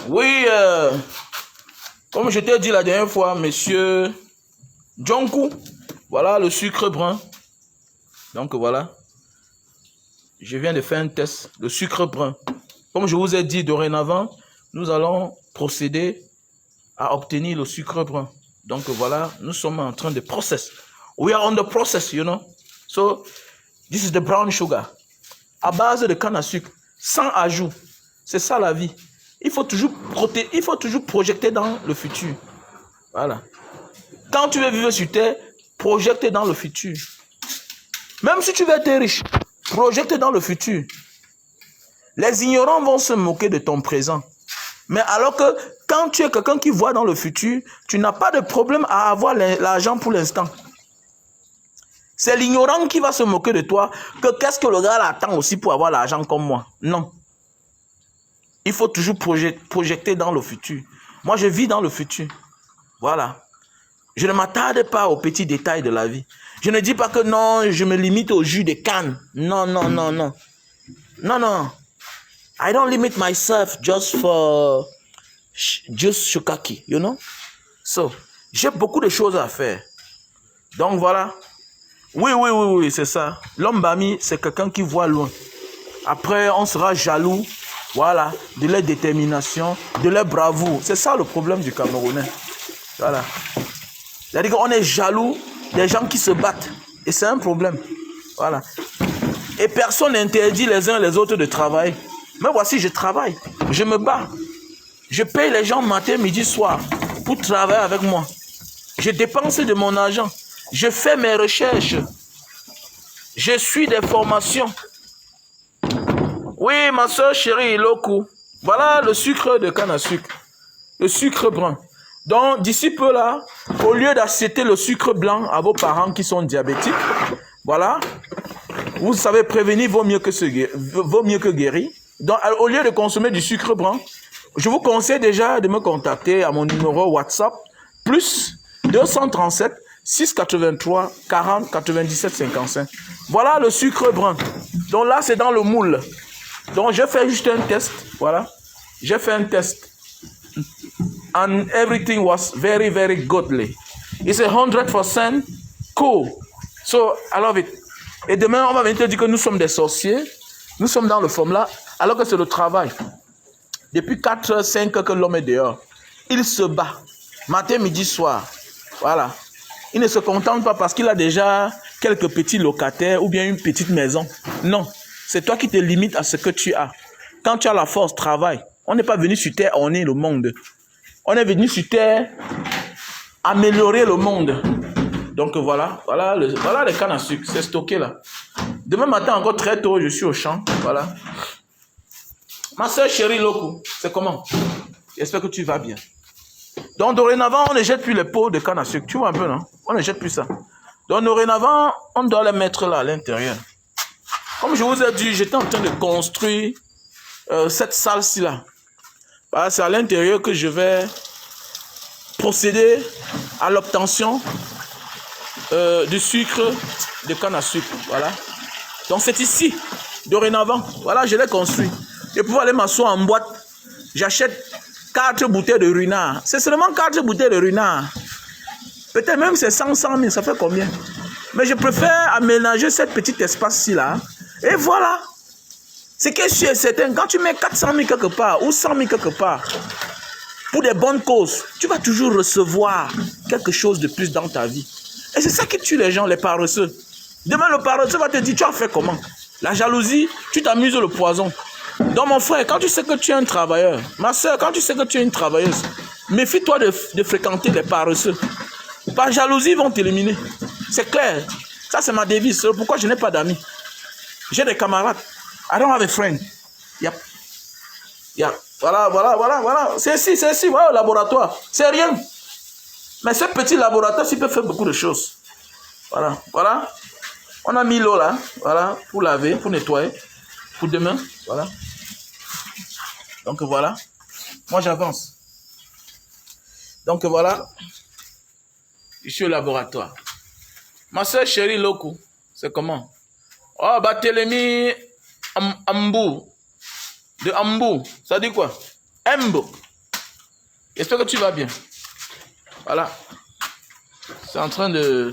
Oui, comme je t'ai dit la dernière fois, monsieur Djonkou, voilà le sucre brun. Donc voilà, je viens de faire un test, le sucre brun. Comme je vous ai dit dorénavant, nous allons procéder à obtenir le sucre brun. Donc voilà, nous sommes en train de process. We are on the process, you know. So, this is the brown sugar. À base de canne à sucre, sans ajout. C'est ça la vie. Il faut toujours projeter dans le futur. Voilà. Quand tu veux vivre sur terre, projette dans le futur. Même si tu veux être riche, projette dans le futur. Les ignorants vont se moquer de ton présent. Mais alors que quand tu es quelqu'un qui voit dans le futur, tu n'as pas de problème à avoir l'argent pour l'instant. C'est l'ignorant qui va se moquer de toi, que qu'est-ce que le gars attend aussi pour avoir l'argent comme moi. Non. Il faut toujours projeter dans le futur. Moi, je vis dans le futur. Voilà. Je ne m'attarde pas aux petits détails de la vie. Je ne dis pas que non, je me limite au jus de canne. Non, non, non, non. Non, non. I don't limit myself just for just shukaki, you know? So, j'ai beaucoup de choses à faire. Donc voilà. Oui, c'est ça. L'homme bami, c'est quelqu'un qui voit loin. Après, on sera jaloux, voilà, de leur détermination, de leur bravoure. C'est ça le problème du Camerounais. Voilà. C'est-à-dire qu'on est jaloux des gens qui se battent. Et c'est un problème. Voilà. Et personne n'interdit les uns les autres de travailler. Mais voici, je travaille. Je me bats. Je paye les gens matin, midi, soir pour travailler avec moi. Je dépense de mon argent. Je fais mes recherches. Je suis des formations. Oui, ma soeur chérie, Loku. Voilà le sucre de canne à sucre. Le sucre brun. Donc, d'ici peu là, au lieu d'acheter le sucre blanc à vos parents qui sont diabétiques, voilà, vous savez, prévenir vaut mieux que guérir. Donc, au lieu de consommer du sucre brun, je vous conseille déjà de me contacter à mon numéro WhatsApp, plus 237 683 40 97 55. Voilà le sucre brun. Donc là, c'est dans le moule. Donc, je fais juste un test. Voilà. J'ai fait un test. And everything was very, very godly. It's 100% cool. So, I love it. Et demain, on va venir te dire que nous sommes des sorciers. Nous sommes dans le forme-là, alors que c'est le travail. Depuis 4 5 heures que l'homme est dehors. Il se bat. Matin, midi, soir. Voilà. Il ne se contente pas parce qu'il a déjà quelques petits locataires ou bien une petite maison. Non. C'est toi qui te limites à ce que tu as. Quand tu as la force, travaille. On n'est pas venu sur terre orner le monde. On est venu sur terre améliorer le monde. Donc voilà les cannes à sucre. C'est stocké là. Demain matin, encore très tôt, je suis au champ. Voilà. Ma soeur chérie Loku, c'est comment? J'espère que tu vas bien. Donc dorénavant, on ne jette plus les pots de canne à sucre. Tu vois un peu, non? On ne jette plus ça. Donc dorénavant, on doit les mettre là à l'intérieur. Comme je vous ai dit, j'étais en train de construire cette salle-ci là. Voilà, c'est à l'intérieur que je vais procéder à l'obtention du sucre de canne à sucre. Voilà. Donc c'est ici, dorénavant. Voilà, je l'ai construit. Et pour aller m'asseoir en boîte, j'achète 4 bouteilles de runard. C'est seulement 4 bouteilles de runard. Peut-être même c'est 100 000, ça fait combien? Mais je préfère aménager cet petit espace-ci là. Et voilà. C'est que je suis certain, quand tu mets 400 000 quelque part ou 100 000 quelque part, pour des bonnes causes, tu vas toujours recevoir quelque chose de plus dans ta vie. Et c'est ça qui tue les gens, les paresseux. Demain, le paresseux va te dire, tu as fait comment? La jalousie, tu t'amuses le poison. Donc mon frère, quand tu sais que tu es un travailleur, ma soeur, quand tu sais que tu es une travailleuse, méfie-toi de fréquenter les paresseux. Par jalousie, ils vont t'éliminer. C'est clair. Ça, c'est ma devise. C'est pourquoi je n'ai pas d'amis. J'ai des camarades. I don't have a friend. Yep. Voilà. C'est ici, voilà le laboratoire. C'est rien. Mais ce petit laboratoire, il peut faire beaucoup de choses. Voilà. On a mis l'eau là, voilà, pour laver, pour nettoyer, pour demain, voilà. Donc voilà. Moi, j'avance. Donc voilà. Je suis au laboratoire. Ma soeur chérie Loku, c'est comment? Oh, Barthélemy Ambou. De Ambou. Ça dit quoi? Embo. J'espère que tu vas bien. Voilà. C'est en train de...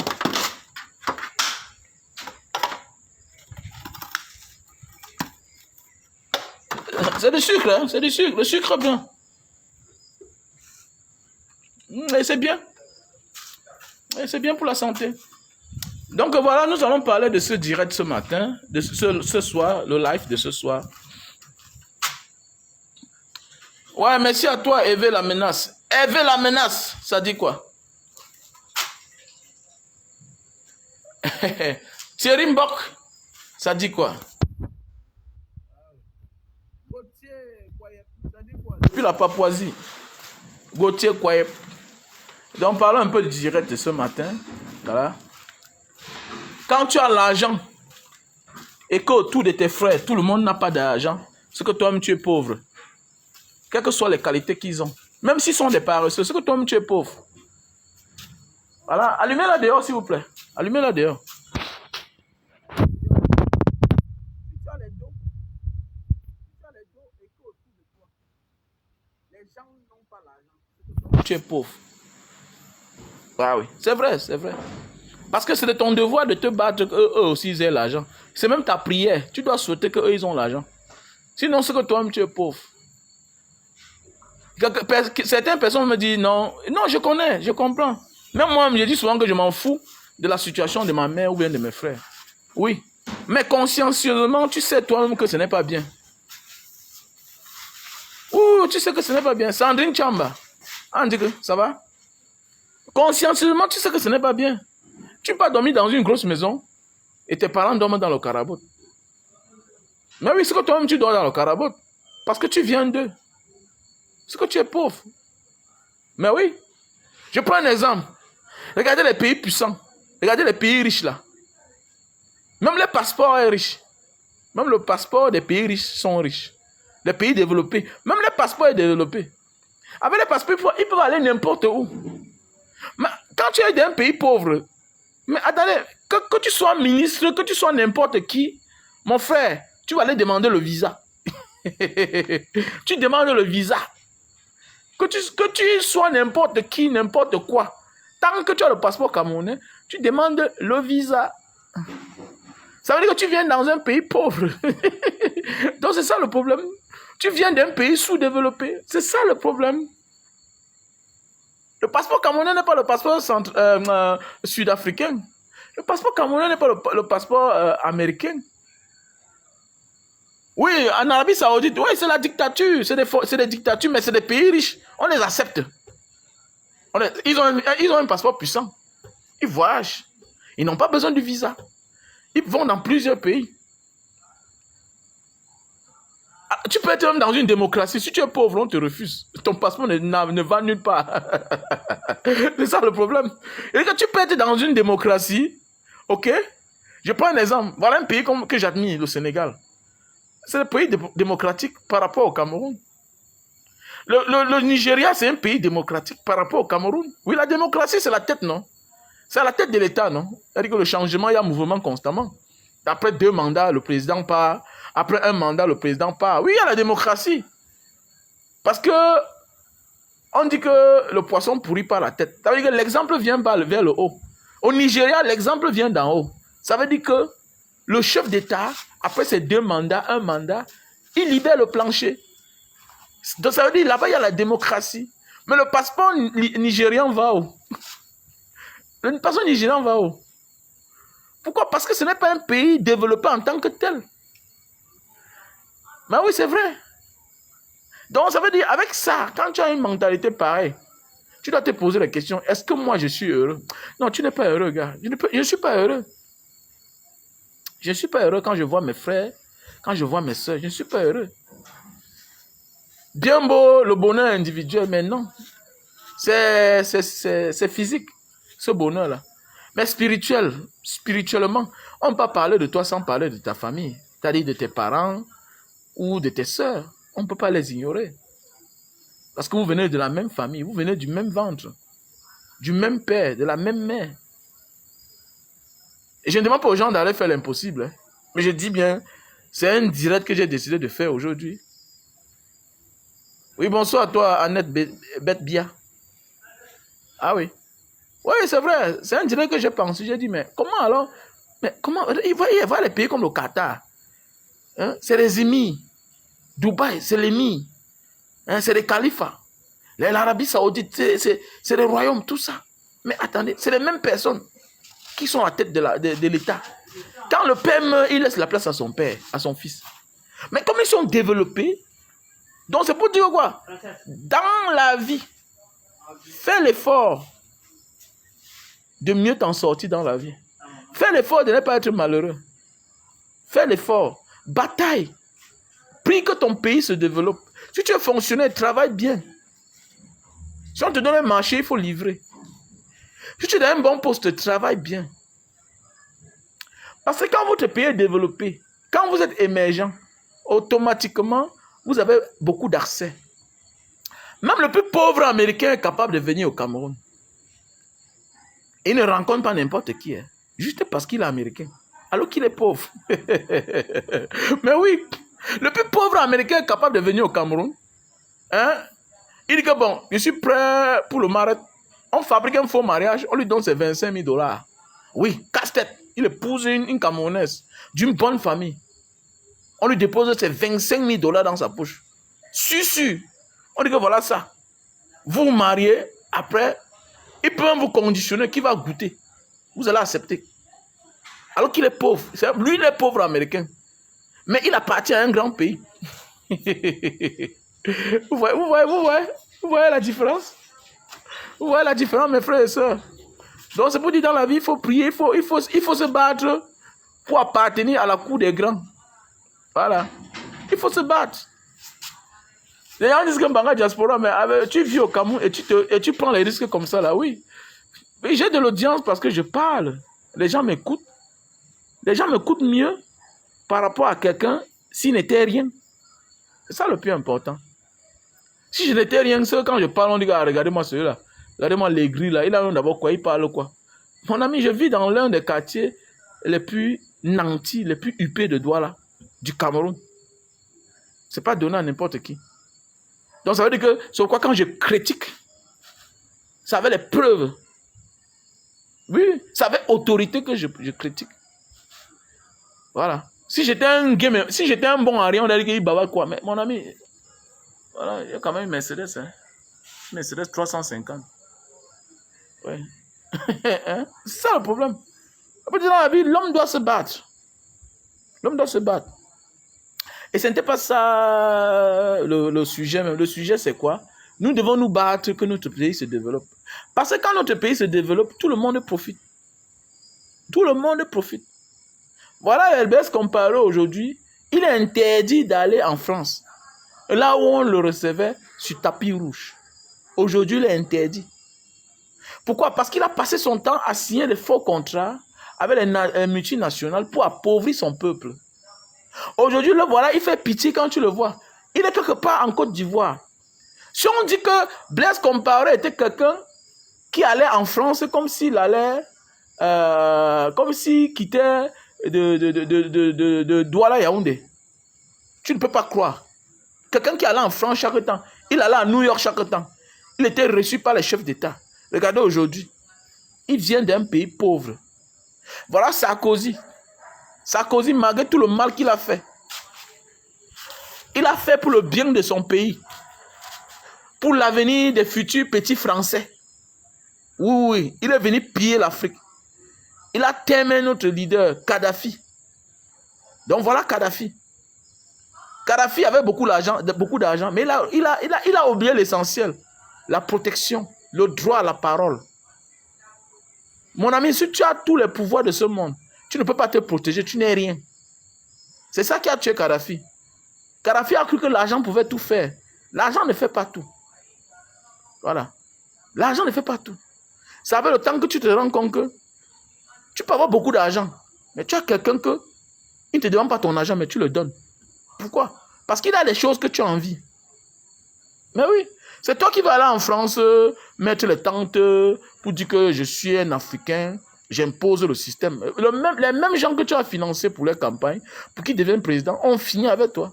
C'est du sucre, hein? C'est du sucre. Le sucre blanc. Et c'est bien. Et c'est bien pour la santé. Donc voilà, nous allons parler de ce direct ce matin, de ce soir, le live de ce soir. Ouais, merci à toi, Eve la menace. Eve la menace, ça dit quoi? Thierry Mbok, ça dit quoi? Depuis la Papouasie. Gauthier Kwayep. Donc parlons un peu du direct de ce matin. Voilà. Quand tu as l'argent et qu'autour de tes frères, tout le monde n'a pas d'argent, c'est que toi-même tu es pauvre. Quelles que soient les qualités qu'ils ont. Même s'ils sont des paresseux, c'est que toi-même tu es pauvre. Voilà. Allumez-la dehors, s'il vous plaît. Allumez-la dehors. Tu es pauvre. Ah oui, c'est vrai, c'est vrai. Parce que c'est de ton devoir de te battre qu'eux aussi ils aient l'argent. C'est même ta prière. Tu dois souhaiter qu'eux ils ont l'argent. Sinon, c'est que toi-même tu es pauvre. Certaines personnes me disent non, non, je connais, je comprends. Même moi, je dis souvent que je m'en fous de la situation de ma mère ou bien de mes frères. Oui. Mais consciencieusement, tu sais toi-même que ce n'est pas bien. Ouh, tu sais que ce n'est pas bien. Sandrine Chamba. On dit que ça va? Consciencieusement, tu sais que ce n'est pas bien. Tu peux dormir dans une grosse maison et tes parents dorment dans le carabot. Mais oui, c'est que toi-même tu dors dans le carabot. Parce que tu viens d'eux. C'est que tu es pauvre. Mais oui. Je prends un exemple. Regardez les pays puissants. Regardez les pays riches là. Même le passeport est riche. Même le passeport des pays riches sont riches. Les pays développés. Même le passeport est développé. Avec les passeports, ils peuvent aller n'importe où. Mais quand tu es dans un pays pauvre, mais attendez, que tu sois ministre, que tu sois n'importe qui, mon frère, tu vas aller demander le visa. Tu demandes le visa. Que tu sois n'importe qui, n'importe quoi. Tant que tu as le passeport camerounais, tu demandes le visa. Ça veut dire que tu viens dans un pays pauvre. Donc c'est ça le problème. Tu viens d'un pays sous-développé. C'est ça le problème. Le passeport camerounais n'est pas le passeport sud-africain. Le passeport camerounais n'est pas le passeport américain. Oui, en Arabie Saoudite, oui, c'est la dictature. C'est des dictatures, mais c'est des pays riches. On les accepte. Ils ont un passeport puissant. Ils voyagent. Ils n'ont pas besoin de visa. Ils vont dans plusieurs pays. Tu peux être même dans une démocratie. Si tu es pauvre, on te refuse. Ton passeport ne va nulle part. C'est ça le problème. Et quand tu peux être dans une démocratie, ok? Je prends un exemple. Voilà un pays que j'admire, le Sénégal. C'est un pays démocratique par rapport au Cameroun. Le Nigeria, c'est un pays démocratique par rapport au Cameroun. Oui, la démocratie, c'est la tête, non? C'est à la tête de l'État, non? C'est-à-dire que le changement, il y a un mouvement constamment. Après 2 mandats, le président part. Après 1 mandat, le président part. Oui, il y a la démocratie. Parce que on dit que le poisson pourrit par la tête. Ça veut dire que l'exemple vient vers le haut. Au Nigeria, l'exemple vient d'en haut. Ça veut dire que le chef d'État, après ses 2 mandats, 1 mandat, il libère le plancher. Donc ça veut dire là-bas, il y a la démocratie. Mais le passeport nigérian va où? Le passeport nigérian va où? Pourquoi? Parce que ce n'est pas un pays développé en tant que tel. Mais oui, c'est vrai. Donc, ça veut dire, avec ça, quand tu as une mentalité pareille, tu dois te poser la question, est-ce que moi, je suis heureux? Non, tu n'es pas heureux, gars. Je ne suis pas heureux. Je ne suis pas heureux quand je vois mes frères, quand je vois mes soeurs. Je ne suis pas heureux. Bien beau le bonheur individuel, mais non. C'est physique, ce bonheur-là. Mais spirituellement, on ne peut pas parler de toi sans parler de ta famille. C'est-à-dire de tes parents ou de tes soeurs. On ne peut pas les ignorer. Parce que vous venez de la même famille, vous venez du même ventre, du même père, de la même mère. Et je ne demande pas aux gens d'aller faire l'impossible. Hein. Mais je dis bien, c'est un direct que j'ai décidé de faire aujourd'hui. Oui, bonsoir à toi, Annette Betbia. Ah oui. Oui, c'est vrai. C'est un direct que j'ai pensé. J'ai dit, mais comment alors? Mais comment? Il va y avoir les pays comme le Qatar. Hein? C'est les émirs. Dubaï, c'est l'émir. Hein? C'est les califats. L'Arabie Saoudite, c'est le royaume, tout ça. Mais attendez, c'est les mêmes personnes qui sont à la tête de l'État. Quand le père meurt, il laisse la place à son père, à son fils. Mais comme ils sont développés, donc c'est pour dire quoi? Dans la vie, fais l'effort de mieux t'en sortir dans la vie. Fais l'effort de ne pas être malheureux. Fais l'effort. Bataille. Prie que ton pays se développe. Si tu es fonctionnaire, travaille bien. Si on te donne un marché, il faut livrer. Si tu es dans un bon poste, travaille bien. Parce que quand votre pays est développé, quand vous êtes émergent, automatiquement, vous avez beaucoup d'accès. Même le plus pauvre américain est capable de venir au Cameroun. Il ne rencontre pas n'importe qui, hein, juste parce qu'il est américain, alors qu'il est pauvre. Mais oui, le plus pauvre américain est capable de venir au Cameroun. Hein? Il dit que bon, je suis prêt pour le mariage. On fabrique un faux mariage, on lui donne ses 25 000 $. Oui, casse-tête. Il épouse une Camerounaise d'une bonne famille. On lui dépose ses 25 000 $ dans sa poche. Sûr. On dit que voilà ça. Vous vous mariez, après, il peut même vous conditionner qui va goûter. Vous allez accepter. Alors qu'il est pauvre. Lui, il est pauvre américain. Mais il appartient à un grand pays. Vous voyez la différence? Vous voyez la différence, mes frères et sœurs? Donc, c'est pour dire dans la vie, il faut prier, il faut se battre pour appartenir à la cour des grands. Voilà. Il faut se battre. Les gens disent que Mbanga Diaspora, mais tu vis au Cameroun et tu prends les risques comme ça, là, oui. Mais j'ai de l'audience parce que je parle. Les gens m'écoutent. Les gens m'écoutent mieux par rapport à quelqu'un s'il n'était rien. C'est ça le plus important. Si je n'étais rien, c'est quand je parle, on dit, ah, regardez-moi celui-là. Regardez-moi l'aigri, là. Il a d'abord quoi? Il parle quoi? Mon ami, je vis dans l'un des quartiers les plus nantis, les plus huppés de Douala, du Cameroun. C'est pas donné à n'importe qui. Donc ça veut dire que, sur quoi, quand je critique, ça avait les preuves. Oui, ça avait autorité que je critique. Voilà. Si j'étais un game, si j'étais un bon à rien, on aurait dit qu'il bavard quoi. Mais mon ami, voilà, il y a quand même une Mercedes, hein. Une Mercedes 350. Ouais. Hein? C'est ça le problème. Dans la vie, l'homme doit se battre. L'homme doit se battre. Et ce n'était pas ça le sujet. Même. Le sujet, c'est quoi? Nous devons nous battre que notre pays se développe. Parce que quand notre pays se développe, tout le monde profite. Tout le monde profite. Voilà LBS comparé aujourd'hui. Il est interdit d'aller en France. Là où on le recevait sur tapis rouge. Aujourd'hui, il est interdit. Pourquoi? Parce qu'il a passé son temps à signer des faux contrats avec les multinationales pour appauvrir son peuple. Aujourd'hui, le voilà, il fait pitié quand tu le vois. Il est quelque part en Côte d'Ivoire. Si on dit que Blaise Compaoré était quelqu'un qui allait en France comme s'il allait, comme s'il quittait de Douala Yaoundé, tu ne peux pas croire. Quelqu'un qui allait en France chaque temps, il allait à New York chaque temps. Il était reçu par les chefs d'État. Regardez aujourd'hui, il vient d'un pays pauvre. Voilà Sarkozy. Sarkozy, malgré tout le mal qu'il a fait, il a fait pour le bien de son pays, pour l'avenir des futurs petits Français. Oui, il est venu piller l'Afrique. Il a terminé notre leader, Kadhafi. Donc voilà Kadhafi. Kadhafi avait beaucoup d'argent, mais il a oublié l'essentiel, la protection, le droit à la parole. Mon ami, si tu as tous les pouvoirs de ce monde, tu ne peux pas te protéger, tu n'es rien. C'est ça qui a tué Kadhafi. Kadhafi a cru que l'argent pouvait tout faire. L'argent ne fait pas tout. Voilà. L'argent ne fait pas tout. Ça fait le temps que tu te rends compte que tu peux avoir beaucoup d'argent, mais tu as quelqu'un que il ne te demande pas ton argent, mais tu le donnes. Pourquoi? Parce qu'il a des choses que tu as envie. Mais oui, c'est toi qui vas aller en France, mettre les tentes pour dire que je suis un Africain, j'impose le système. Les mêmes gens que tu as financés pour les campagnes, pour qu'ils deviennent présidents, ont fini avec toi.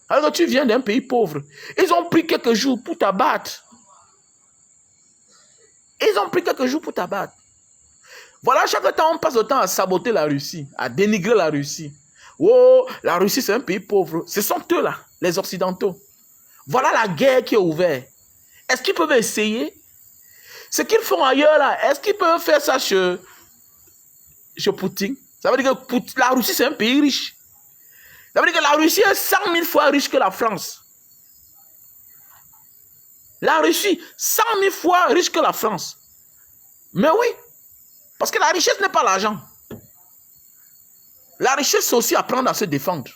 Alors que tu viens d'un pays pauvre. Ils ont pris quelques jours pour t'abattre. Ils ont pris quelques jours pour t'abattre. Voilà, chaque temps, on passe le temps à saboter la Russie, à dénigrer la Russie. Oh, la Russie, c'est un pays pauvre. Ce sont eux là, les Occidentaux. Voilà la guerre qui est ouverte. Est-ce qu'ils peuvent essayer? Ce qu'ils font ailleurs là, est-ce qu'ils peuvent faire ça chez Poutine? Ça veut dire que la Russie, c'est un pays riche. Ça veut dire que la Russie est 100 000 fois riche que la France. La Russie, 100 000 fois riche que la France. Mais oui, parce que la richesse n'est pas l'argent. La richesse, c'est aussi apprendre à se défendre.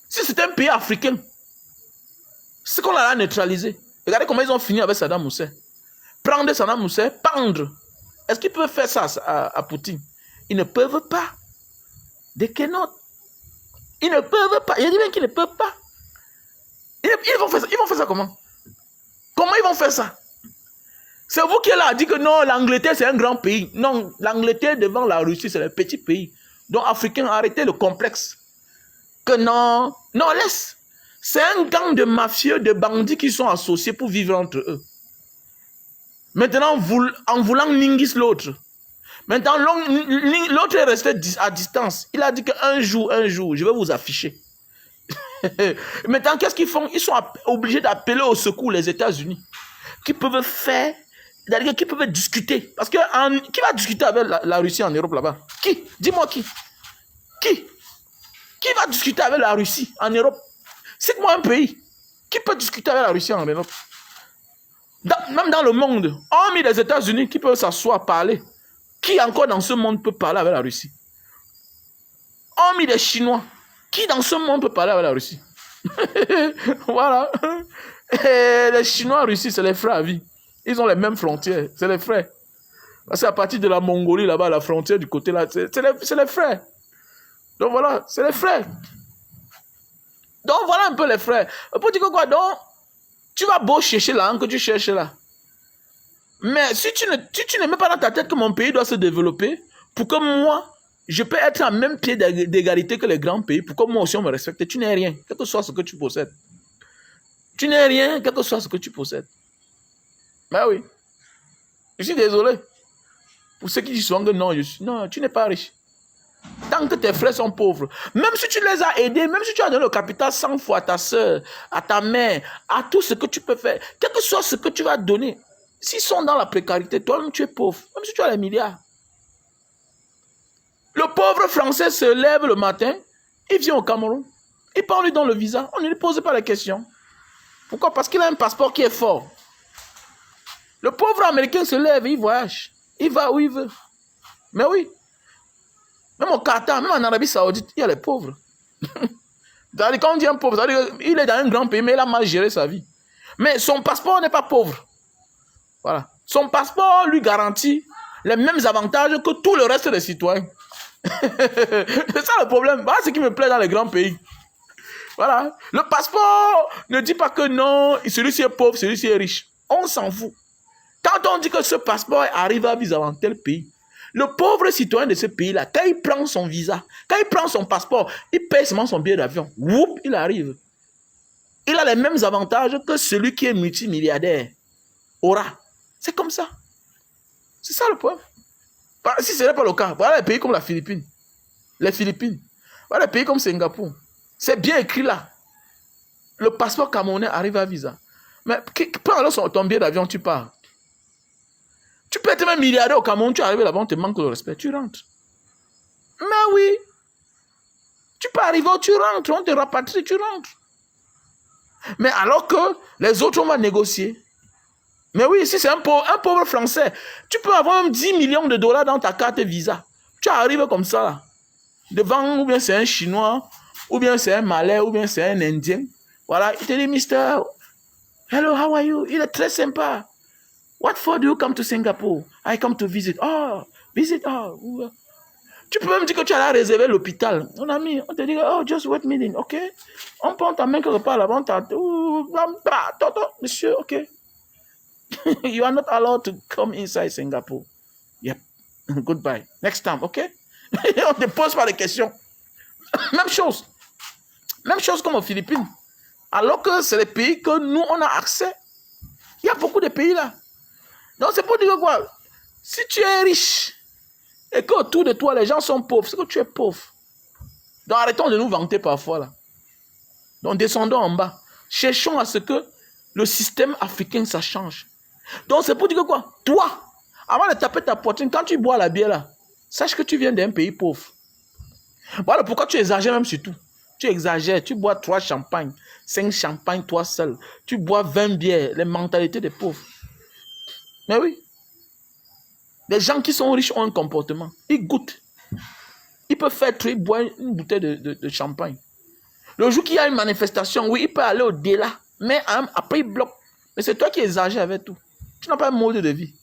Si c'est un pays africain, c'est qu'on l'a neutralisé. Regardez comment ils ont fini avec Saddam Hussein. Prendre Saddam Hussein, pendre. Est-ce qu'ils peuvent faire ça à Poutine? Ils ne peuvent pas. Des cannot. Ils ne peuvent pas. Il dit bien qu'ils ne peuvent pas. Ils vont faire ça comment? Comment ils vont faire ça? C'est vous qui êtes là à dire que non, l'Angleterre c'est un grand pays. Non, l'Angleterre devant la Russie c'est un petit pays. Donc Africains, arrêtez le complexe. Que non, non laisse. C'est un gang de mafieux, de bandits qui sont associés pour vivre entre eux. Maintenant, en voulant ningis l'autre. Maintenant, l'autre est resté à distance. Il a dit qu'un jour, je vais vous afficher. Maintenant, qu'est-ce qu'ils font? Ils sont obligés d'appeler au secours les États-Unis. Qui peuvent faire, c'est-à-dire qui peuvent discuter. Parce que qui va discuter avec la Russie en Europe là-bas? Qui? Dis-moi qui? Qui va discuter avec la Russie en Europe? Cite-moi un pays. Qui peut discuter avec la Russie en Europe? Même dans le monde, hormis les États-Unis qui peuvent s'asseoir, parler. Qui encore dans ce monde peut parler avec la Russie? Hormis les Chinois, qui dans ce monde peut parler avec la Russie? Voilà. Et les Chinois et la Russie, c'est les frères à vie. Ils ont les mêmes frontières, c'est les frères. Parce qu'à partir de la Mongolie, là-bas, la frontière du côté là, c'est les frères. Donc voilà, c'est les frères. Donc voilà un peu les frères. Pour dire quoi, donc, tu vas beau chercher là, que tu cherches là. Mais si tu ne mets pas dans ta tête que mon pays doit se développer, pour que moi, je peux être à même pied d'égalité que les grands pays, pour que moi aussi on me respecte, tu n'es rien, quel que soit ce que tu possèdes. Tu n'es rien, quel que soit ce que tu possèdes. Ben oui. Je suis désolé. Pour ceux qui disent souvent que non, non, tu n'es pas riche. Tant que tes frères sont pauvres, même si tu les as aidés, même si tu as donné le capital 100 fois à ta soeur, à ta mère, à tout ce que tu peux faire, quel que soit ce que tu vas donner, s'ils sont dans la précarité, toi-même tu es pauvre, même si tu as les milliards. Le pauvre français se lève le matin, il vient au Cameroun, il part lui dans le visa, on ne lui pose pas la question. Pourquoi? Parce qu'il a un passeport qui est fort. Le pauvre américain se lève, il voyage, il va où il veut. Mais oui. Même au Qatar, même en Arabie Saoudite, il y a les pauvres. Quand on dit un pauvre, il est dans un grand pays, mais il a mal géré sa vie. Mais son passeport n'est pas pauvre. Voilà. Son passeport lui garantit les mêmes avantages que tout le reste des citoyens. C'est ça le problème. Voilà ce qui me plaît dans les grands pays. Voilà. Le passeport ne dit pas que non, celui-ci est pauvre, celui-ci est riche. On s'en fout. Quand on dit que ce passeport arrive à visa dans tel pays, le pauvre citoyen de ce pays-là, quand il prend son visa, quand il prend son passeport, il paye seulement son billet d'avion. Whoop, il arrive. Il a les mêmes avantages que celui qui est multimilliardaire aura. C'est comme ça. C'est ça le problème. Si ce n'est pas le cas, voilà les pays comme la Philippine. Les Philippines. Voilà les pays comme Singapour. C'est bien écrit là. Le passeport camerounais arrive à visa. Mais prends alors ton billet d'avion, tu pars. Tu peux être même milliardaire au Cameroun, tu arrives là-bas, on te manque de respect, tu rentres. Mais oui. Tu peux arriver, tu rentres, on te rapatrie, tu rentres. Mais alors que les autres, on va négocier. Mais oui, si c'est un pauvre Français, tu peux avoir même 10 millions de dollars dans ta carte Visa. Tu arrives comme ça, là. Devant, ou bien c'est un Chinois, ou bien c'est un Malais, ou bien c'est un Indien. Voilà, il te dit, Mister, hello, how are you? Il est très sympa. What for do you come to Singapore? I come to visit. Oh, visit. Oh. Tu peux même dire que tu as réservé l'hôpital. Mon ami, on te dit, oh, just wait meeting, ok? On prend ta main quelque part là-bas, monsieur, ok? You are not allowed to come inside Singapore. Yep. Goodbye. Next time, ok? On ne te pose pas de questions. Même chose. Même chose comme aux Philippines. Alors que c'est les pays que nous, on a accès. Il y a beaucoup de pays là. Donc c'est pour dire quoi? Si tu es riche et qu'autour de toi, les gens sont pauvres, c'est que tu es pauvre. Donc arrêtons de nous vanter parfois là. Donc descendons en bas. Cherchons à ce que le système africain, ça change. Donc c'est pour dire que quoi? Toi, avant de taper ta poitrine, quand tu bois la bière là, sache que tu viens d'un pays pauvre. Voilà pourquoi tu exagères même sur tout. Tu exagères, tu bois 3 champagnes, 5 champagnes toi seul. Tu bois 20 bières, les mentalités des pauvres. Mais oui. Les gens qui sont riches ont un comportement. Ils goûtent. Ils peuvent faire tuer, boire une bouteille de champagne. Le jour qu'il y a une manifestation, oui, il peut aller au-delà. Mais après, il bloque. Mais c'est toi qui exagères avec tout. Tu n'as pas un mode de vie.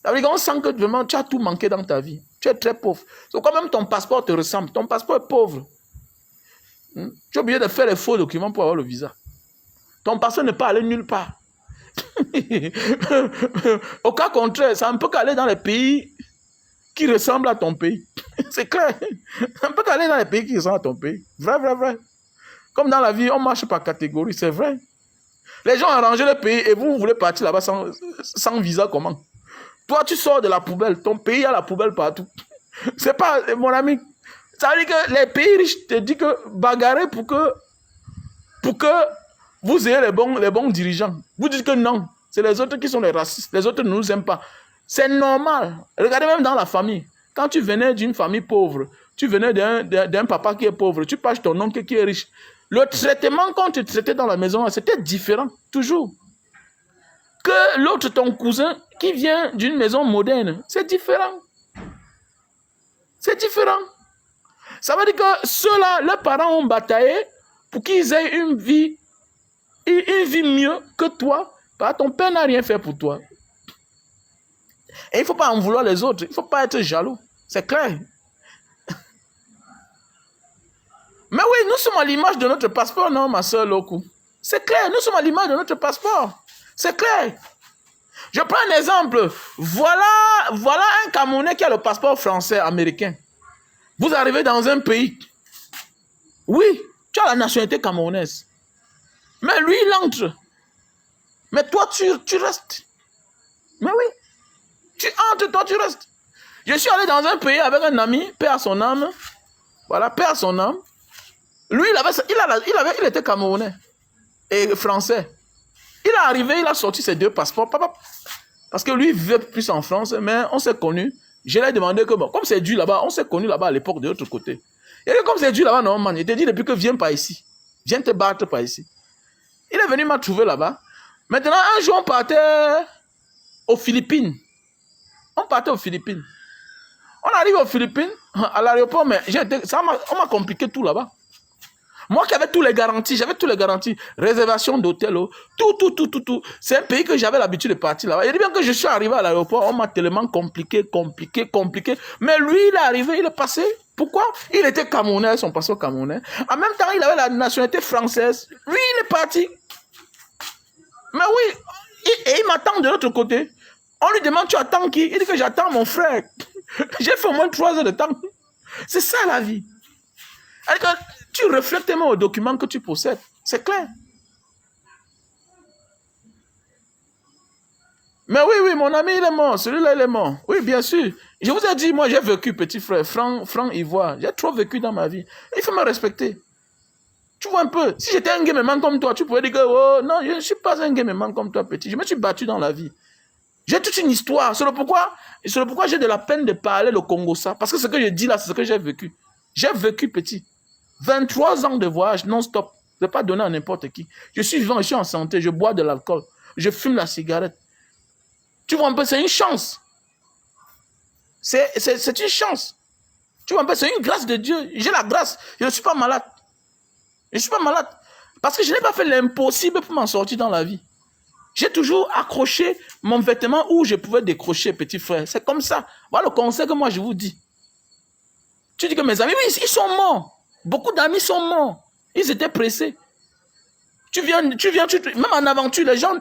On sent que vraiment, tu as tout manqué dans ta vie. Tu es très pauvre. Donc, quand même, ton passeport te ressemble. Ton passeport est pauvre. Tu es obligé de faire les faux documents pour avoir le visa. Ton passeport ne peut aller nulle part. Au cas contraire, ça ne peut qu'aller dans les pays qui ressemblent à ton pays. C'est clair. Ça ne peut qu'aller dans les pays qui ressemblent à ton pays. Vrai, vrai, vrai. Comme dans la vie, on marche par catégorie, c'est vrai. Les gens ont arrangé le pays et vous voulez partir là-bas sans visa, comment? Toi, tu sors de la poubelle. Ton pays a la poubelle partout. C'est pas, mon ami. Ça veut dire que les pays riches te disent que bagarrer pour que vous ayez les bons dirigeants. Vous dites que non. C'est les autres qui sont les racistes. Les autres ne nous aiment pas. C'est normal. Regardez même dans la famille. Quand tu venais d'une famille pauvre, tu venais d'un papa qui est pauvre, tu passes ton oncle qui est riche. Le traitement qu'on te traitait dans la maison, c'était différent. Toujours. Que l'autre, ton cousin, qui vient d'une maison moderne, c'est différent. C'est différent. Ça veut dire que ceux-là, leurs parents ont bataillé pour qu'ils aient une vie mieux que toi. Ton père n'a rien fait pour toi. Et il ne faut pas en vouloir les autres. Il ne faut pas être jaloux. C'est clair. Mais oui, nous sommes à l'image de notre passeport, non, ma soeur Loku? C'est clair, nous sommes à l'image de notre passeport. C'est clair. Je prends un exemple. Voilà un Camerounais qui a le passeport français, américain. Vous arrivez dans un pays. Oui, tu as la nationalité camerounaise. Mais lui, il entre. Mais toi, tu restes. Mais oui. Tu entres, toi, tu restes. Je suis allé dans un pays avec un ami, paix à son âme. Voilà, paix à son âme. Lui, il était camerounais et français. Il est arrivé, il a sorti ses 2 passeports. Parce que lui, il vivait plus en France, mais on s'est connus. Je lui ai demandé que, bon, comme c'est dû là-bas, on s'est connus là-bas à l'époque de l'autre côté. Et comme c'est dû là-bas, non, man, il t'a dit depuis que viens pas ici. Viens te battre pas ici. Il est venu m'a trouvé là-bas. Maintenant, un jour, on partait aux Philippines. On partait aux Philippines. On arrive aux Philippines, à l'aéroport, mais on m'a compliqué tout là-bas. Moi qui avais tous les garanties, j'avais tous les garanties. Réservation d'hôtel, tout. C'est un pays que j'avais l'habitude de partir là-bas. Il dit bien que je suis arrivé à l'aéroport, on m'a tellement compliqué. Mais lui, il est arrivé, il est passé. Pourquoi? Il était camerounais, son passeport camerounais. En même temps, il avait la nationalité française. Lui, il est parti. Mais oui, et il m'attend de l'autre côté. On lui demande, tu attends qui? Il dit que j'attends mon frère. J'ai fait au moins 3 heures de temps. C'est ça la vie. Alors, tu reflètes tellement aux documents que tu possèdes. C'est clair. Mais oui, mon ami, il est mort. Celui-là, il est mort. Oui, bien sûr. Je vous ai dit, moi, j'ai vécu, petit frère, franc ivoire. J'ai trop vécu dans ma vie. Il faut me respecter. Tu vois un peu. Si j'étais un gamin comme toi, tu pourrais dire que, oh, non, je ne suis pas un gamin comme toi, petit. Je me suis battu dans la vie. J'ai toute une histoire. C'est le pourquoi j'ai de la peine de parler le Congo ça. Parce que ce que je dis là, c'est ce que j'ai vécu. J'ai vécu petit. 23 ans de voyage non-stop. Je ne vais pas donner à n'importe qui. Je suis vivant, je suis en santé, je bois de l'alcool, je fume la cigarette. Tu vois un peu, c'est une chance. C'est une chance. Tu vois un peu, c'est une grâce de Dieu. J'ai la grâce. Je ne suis pas malade. Je ne suis pas malade. Parce que je n'ai pas fait l'impossible pour m'en sortir dans la vie. J'ai toujours accroché mon vêtement où je pouvais décrocher, petit frère. C'est comme ça. Voilà le conseil que moi je vous dis. Tu dis que mes amis, oui, ils sont morts. Beaucoup d'amis sont morts. Ils étaient pressés. Tu viens, même en aventure, les gens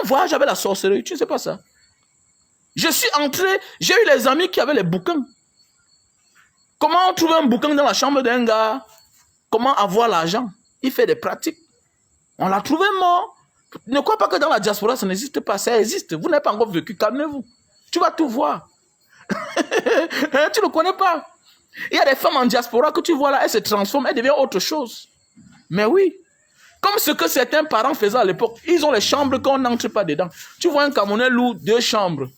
voyagent avec la sorcellerie. Tu ne sais pas ça. Je suis entré, j'ai eu les amis qui avaient les bouquins. Comment on trouve un bouquin dans la chambre d'un gars? comment avoir l'argent. Il fait des pratiques. On l'a trouvé mort. Ne crois pas que dans la diaspora, ça n'existe pas. Ça existe. Vous n'avez pas encore vécu. Calmez-vous. Tu vas tout voir. Tu ne connais pas. Il y a des femmes en diaspora que tu vois là, elles se transforment, elles deviennent autre chose. Mais oui. Comme ce que certains parents faisaient à l'époque. Ils ont les chambres qu'on n'entre pas dedans. Tu vois un Camerounais loue 2 chambres.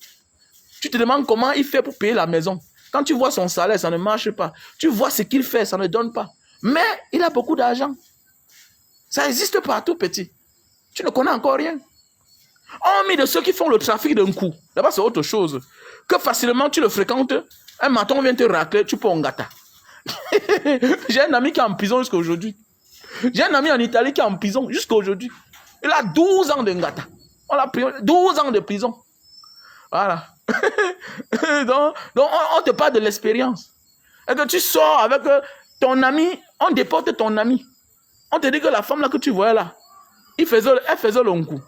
Tu te demandes comment il fait pour payer la maison. Quand tu vois son salaire, ça ne marche pas. Tu vois ce qu'il fait, ça ne donne pas. Mais il a beaucoup d'argent. Ça existe partout, petit. Tu ne connais encore rien. Hormis de ceux qui font le trafic d'un coup. Là-bas, c'est autre chose. Que facilement tu le fréquentes, un matin vient te racler, tu peux en gâta. J'ai un ami qui est en prison jusqu'à aujourd'hui. J'ai un ami en Italie qui est en prison jusqu'à aujourd'hui. Il a 12 ans de ngata. On l'a pris 12 ans de prison. Voilà. donc, on te parle de l'expérience. Et que tu sors avec ton ami, on déporte ton ami. On te dit que la femme là que tu voyais là, elle faisait le coup.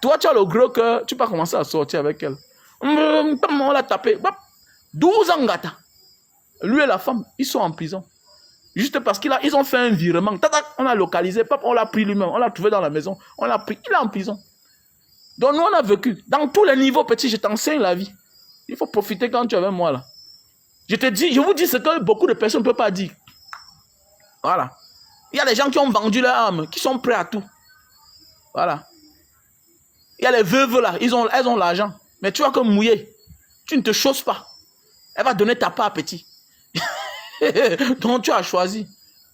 Toi, tu as le gros cœur, tu peux commencer à sortir avec elle. On l'a tapé. 12 ans ngata. Lui et la femme, ils sont en prison. Juste parce qu'ils ont fait un virement. On a localisé, on l'a pris lui-même, on l'a trouvé dans la maison, on l'a pris, il est en prison. Donc nous, on a vécu. Dans tous les niveaux, petit, je t'enseigne la vie. Il faut profiter quand tu es avec moi là. Je vous dis ce que beaucoup de personnes ne peuvent pas dire. Voilà. Il y a des gens qui ont vendu leur âme, qui sont prêts à tout. Voilà. Il y a les veuves là, elles ont l'argent. Mais tu vois que mouillé, tu ne te chausses pas. Elle va donner ta part, petit. Donc tu as choisi.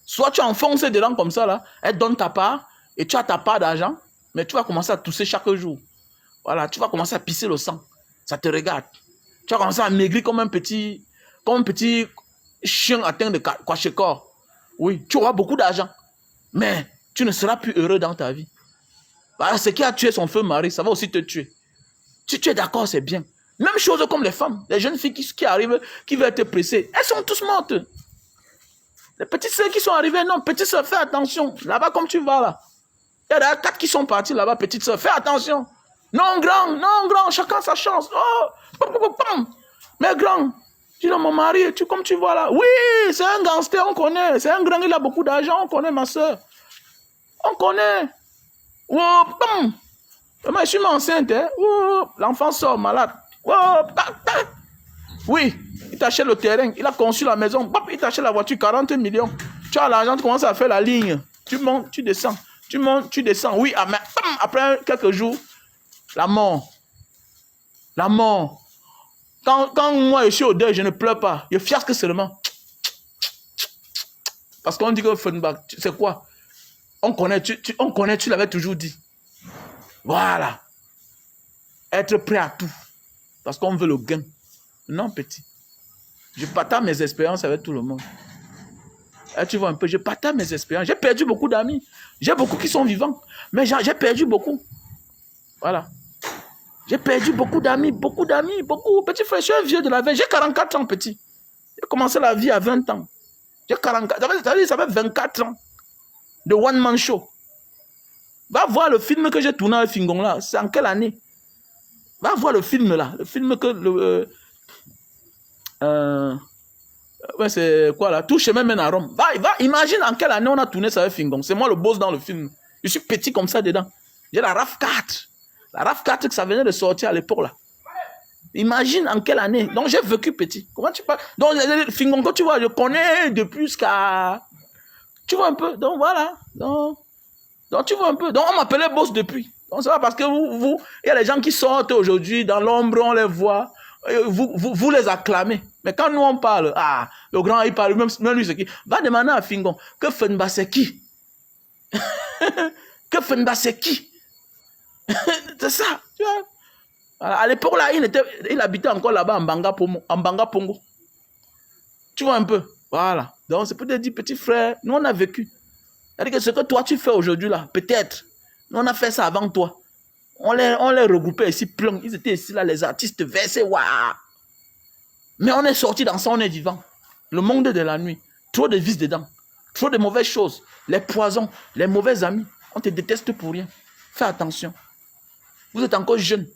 Soit tu enfonces dedans comme ça là, elle donne ta part et tu as ta part d'argent, mais tu vas commencer à tousser chaque jour. Voilà, tu vas commencer à pisser le sang. Ça te regarde. Tu vas commencer à maigrir comme un petit chien atteint de kwashiorkor. Oui, tu auras beaucoup d'argent, mais tu ne seras plus heureux dans ta vie. Voilà, ce qui a tué son feu mari, ça va aussi te tuer. Tu es d'accord, c'est bien. Même chose comme les femmes, les jeunes filles qui arrivent, qui veulent te presser, elles sont tous mortes. Les petites sœurs qui sont arrivées, non, petite sœur, fais attention. Là-bas, comme tu vas là, il y a 4 qui sont partis là-bas, petite sœur, fais attention. Non, grand, chacun sa chance. Oh, mais grand, dis donc, mon mari, comme tu vois là, oui, c'est un gangster, on connaît. C'est un grand, il a beaucoup d'argent, on connaît ma soeur. On connaît. Oh, moi, je suis enceinte, hein. Oh, l'enfant sort malade. Oh, oui, il t'achète le terrain, il a conçu la maison, il t'achète la voiture, 40 millions. Tu as l'argent, tu commences à faire la ligne. Tu montes, tu descends. Tu montes, tu descends. Oui, mais après quelques jours, la mort. La mort. Quand moi je suis au deuil, je ne pleure pas. Je fiasque seulement. Parce qu'on dit que Funback, c'est quoi? On connaît, tu l'avais toujours dit. Voilà. Être prêt à tout. Parce qu'on veut le gain. Non, petit. Je partage mes expériences avec tout le monde. Et tu vois un peu, je partage mes expériences. J'ai perdu beaucoup d'amis. J'ai beaucoup qui sont vivants. Mais j'ai perdu beaucoup. Voilà. J'ai perdu beaucoup d'amis, beaucoup. Petit frère, je suis un vieux de la veille. J'ai 44 ans, petit. J'ai commencé la vie à 20 ans. J'ai 44. Ça fait 24 ans de One Man Show. Va voir le film que j'ai tourné avec Fingon là. C'est en quelle année? Va voir le film là. Le film que... ouais, c'est quoi là? Tout chemin mène à Rome. Va, imagine en quelle année on a tourné ça avec Fingon. C'est moi le boss dans le film. Je suis petit comme ça dedans. J'ai la RAV 4. La RAV 4 que ça venait de sortir à l'époque là. Imagine en quelle année. Donc j'ai vécu petit. Comment tu parles? Donc Fingon, quand tu vois, je connais depuis jusqu'à... Tu vois un peu. Donc voilà. Donc tu vois un peu. Donc on m'appelait boss depuis. Donc c'est pas parce que vous, il y a des gens qui sortent aujourd'hui dans l'ombre, on les voit. Vous les acclamez. Mais quand nous on parle, le grand il parle, même lui c'est qui? Va demander à Fingon, que Funback c'est qui? Que Funback c'est qui? C'est ça, tu vois. À l'époque là, il habitait encore là-bas en Banga Pongo. Tu vois un peu. Voilà. Donc c'est pour te dire, petit frère, nous on a vécu. C'est-à-dire que ce que toi tu fais aujourd'hui là, peut-être, nous on a fait ça avant toi. On les regroupait ici plein. Ils étaient ici là, les artistes versés, waouh. Mais on est sorti dans ça, on est vivant. Le monde de la nuit. Trop de vices dedans. Trop de mauvaises choses. Les poisons, les mauvais amis. On te déteste pour rien. Fais attention. Vous êtes encore jeune.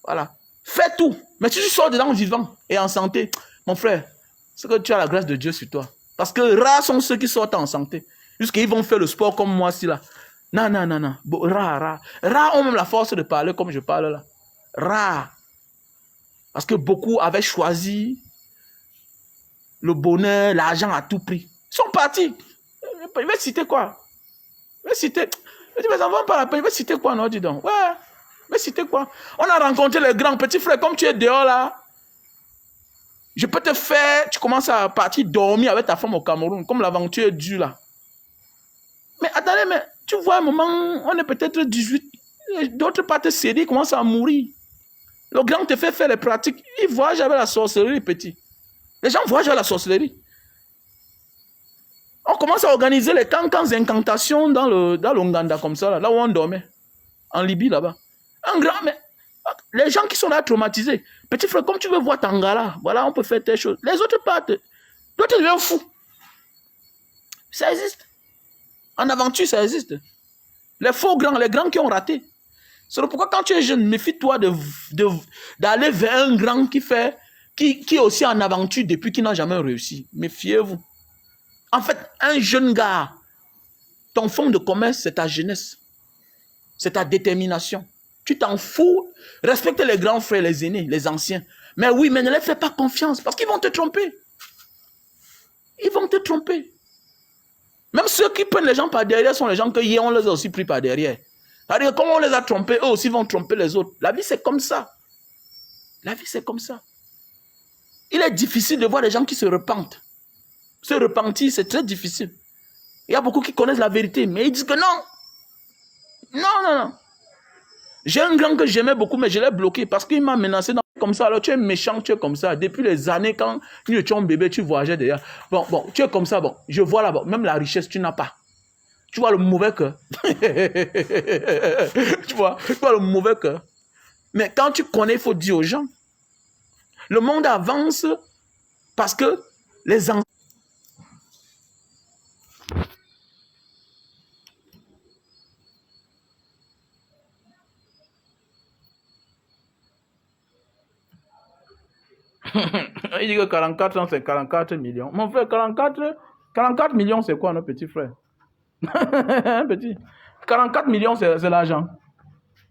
Voilà. Fais tout. Mais si tu sors dedans vivant et en santé, mon frère, c'est que tu as la grâce de Dieu sur toi. Parce que rares sont ceux qui sortent en santé. Jusqu'ils vont faire le sport comme moi, si là. Non, non, non, non. Rares. Rares ont même la force de parler comme je parle là. Rares. Parce que beaucoup avaient choisi le bonheur, l'argent à tout prix. Ils sont partis. Il va citer quoi? Il va citer. Il dit, mais ça ne vaut pas la peine. Il va citer quoi, non, dis donc? Ouais. Il va citer quoi? On a rencontré les grands petits frères. Comme tu es dehors là, je peux te faire. Tu commences à partir dormir avec ta femme au Cameroun. Comme l'aventure est dure là. Mais attendez, mais tu vois, un moment, on est peut-être 18. D'autres partent te céder, ils commencent à mourir. Le grand te fait faire les pratiques. Il voyage avec la sorcellerie, petit. Les gens voyagent avec la sorcellerie. On commence à organiser les cancans incantations dans l'Ouganda, comme ça, là où on dormait. En Libye, là-bas. Un grand, mais les gens qui sont là traumatisés. Petit frère, comme tu veux voir Tangala, voilà, on peut faire telle chose. Les autres partent. D'autres deviennent fous. Ça existe. En aventure, ça existe. Les faux grands, les grands qui ont raté. C'est pourquoi quand tu es jeune, méfie-toi d'aller vers un grand qui est aussi en aventure depuis qu'il n'a jamais réussi. Méfiez-vous. En fait, un jeune gars, ton fonds de commerce, c'est ta jeunesse. C'est ta détermination. Tu t'en fous. Respecte les grands frères, les aînés, les anciens. Mais oui, mais ne les fais pas confiance parce qu'ils vont te tromper. Ils vont te tromper. Même ceux qui prennent les gens par derrière sont les gens que hier on les a aussi pris par derrière. C'est-à-dire, comme on les a trompés, eux aussi vont tromper les autres. La vie, c'est comme ça. La vie, c'est comme ça. Il est difficile de voir des gens qui se repentent. Se repentir, c'est très difficile. Il y a beaucoup qui connaissent la vérité, mais ils disent que non. Non, non, non. J'ai un grand que j'aimais beaucoup, mais je l'ai bloqué parce qu'il m'a menacé comme ça. Alors, tu es méchant, tu es comme ça. Depuis les années, quand tu étais un bébé, tu voyageais derrière. Bon, tu es comme ça. Bon, je vois là-bas. Même la richesse, tu n'as pas. Tu vois le mauvais cœur. tu vois le mauvais cœur. Mais quand tu connais, il faut dire aux gens. Le monde avance parce que les enfants... Il dit que 44 ans, c'est 44 millions. Mon frère, 44 millions, c'est quoi, notre petit frère? Petit. 44 millions, c'est l'argent.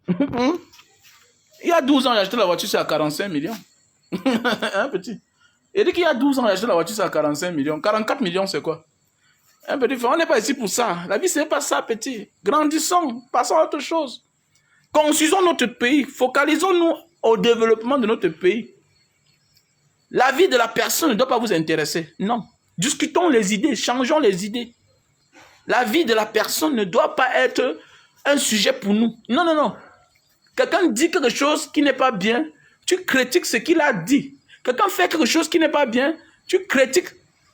Il y a 12 ans, j'ai acheté la voiture, c'est à 45 millions. Un petit. Il dit qu'il y a 12 ans, j'ai acheté la voiture, c'est à 45 millions. 44 millions, c'est quoi? Un petit frère, on n'est pas ici pour ça. La vie, c'est pas ça, petit. Grandissons, passons à autre chose. Construisons notre pays. Focalisons-nous au développement de notre pays. La vie de la personne ne doit pas vous intéresser. Non. Discutons les idées, changeons les idées. La vie de la personne ne doit pas être un sujet pour nous. Non, non, non. Quelqu'un dit quelque chose qui n'est pas bien, tu critiques ce qu'il a dit. Quelqu'un fait quelque chose qui n'est pas bien, tu critiques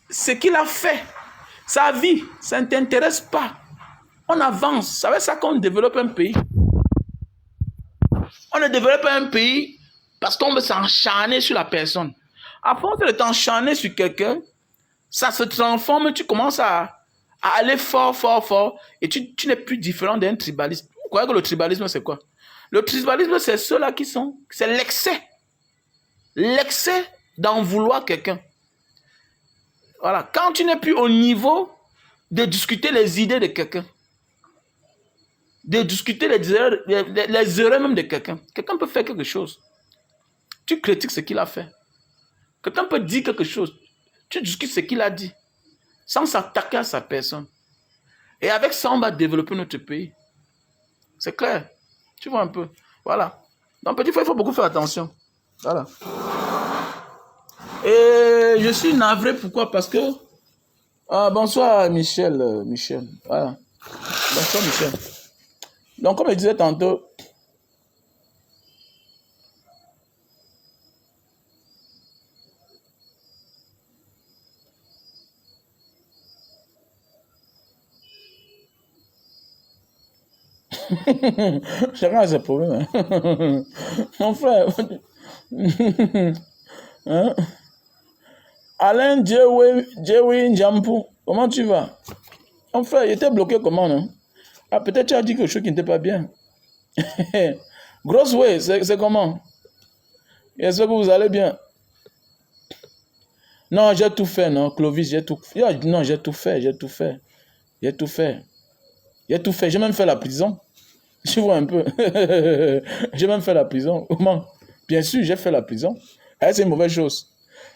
ce qu'il a fait. Sa vie, ça ne t'intéresse pas. On avance. C'est avec ça qu'on développe un pays. On ne développe pas un pays parce qu'on veut s'encharner sur la personne. À force de t'encharner sur quelqu'un, ça se transforme, tu commences à aller fort, fort, fort, et tu n'es plus différent d'un tribaliste. Vous croyez que le tribalisme, c'est quoi? Le tribalisme, c'est ceux-là qui sont... C'est l'excès. L'excès d'en vouloir quelqu'un. Voilà. Quand tu n'es plus au niveau de discuter les idées de quelqu'un, de discuter les erreurs même de quelqu'un. Quelqu'un peut faire quelque chose. Tu critiques ce qu'il a fait. Quelqu'un peut dire quelque chose. Tu discutes ce qu'il a dit. Sans s'attaquer à sa personne. Et avec ça, on va développer notre pays. C'est clair. Tu vois un peu. Voilà. Donc, petit frère, il faut beaucoup faire attention. Voilà. Et je suis navré. Pourquoi? Parce que... bonsoir, Michel. Voilà. Bonsoir, Michel. Donc, comme je disais tantôt... Chacun a ses problèmes. Hein. Mon frère. Hein? Alain Djewi Njampu, comment tu vas? Mon frère, il était bloqué comment, non? Ah, peut-être tu as dit quelque chose qui n'était pas bien. Grosse way, c'est comment? J'espère que vous allez bien. Non, j'ai tout fait, non, Clovis, j'ai tout fait. Non, j'ai tout fait, j'ai tout fait. J'ai tout fait. J'ai tout fait. J'ai même fait la prison. Tu vois un peu. J'ai même fait la prison. Comment? Bien sûr, j'ai fait la prison. Eh, c'est une mauvaise chose.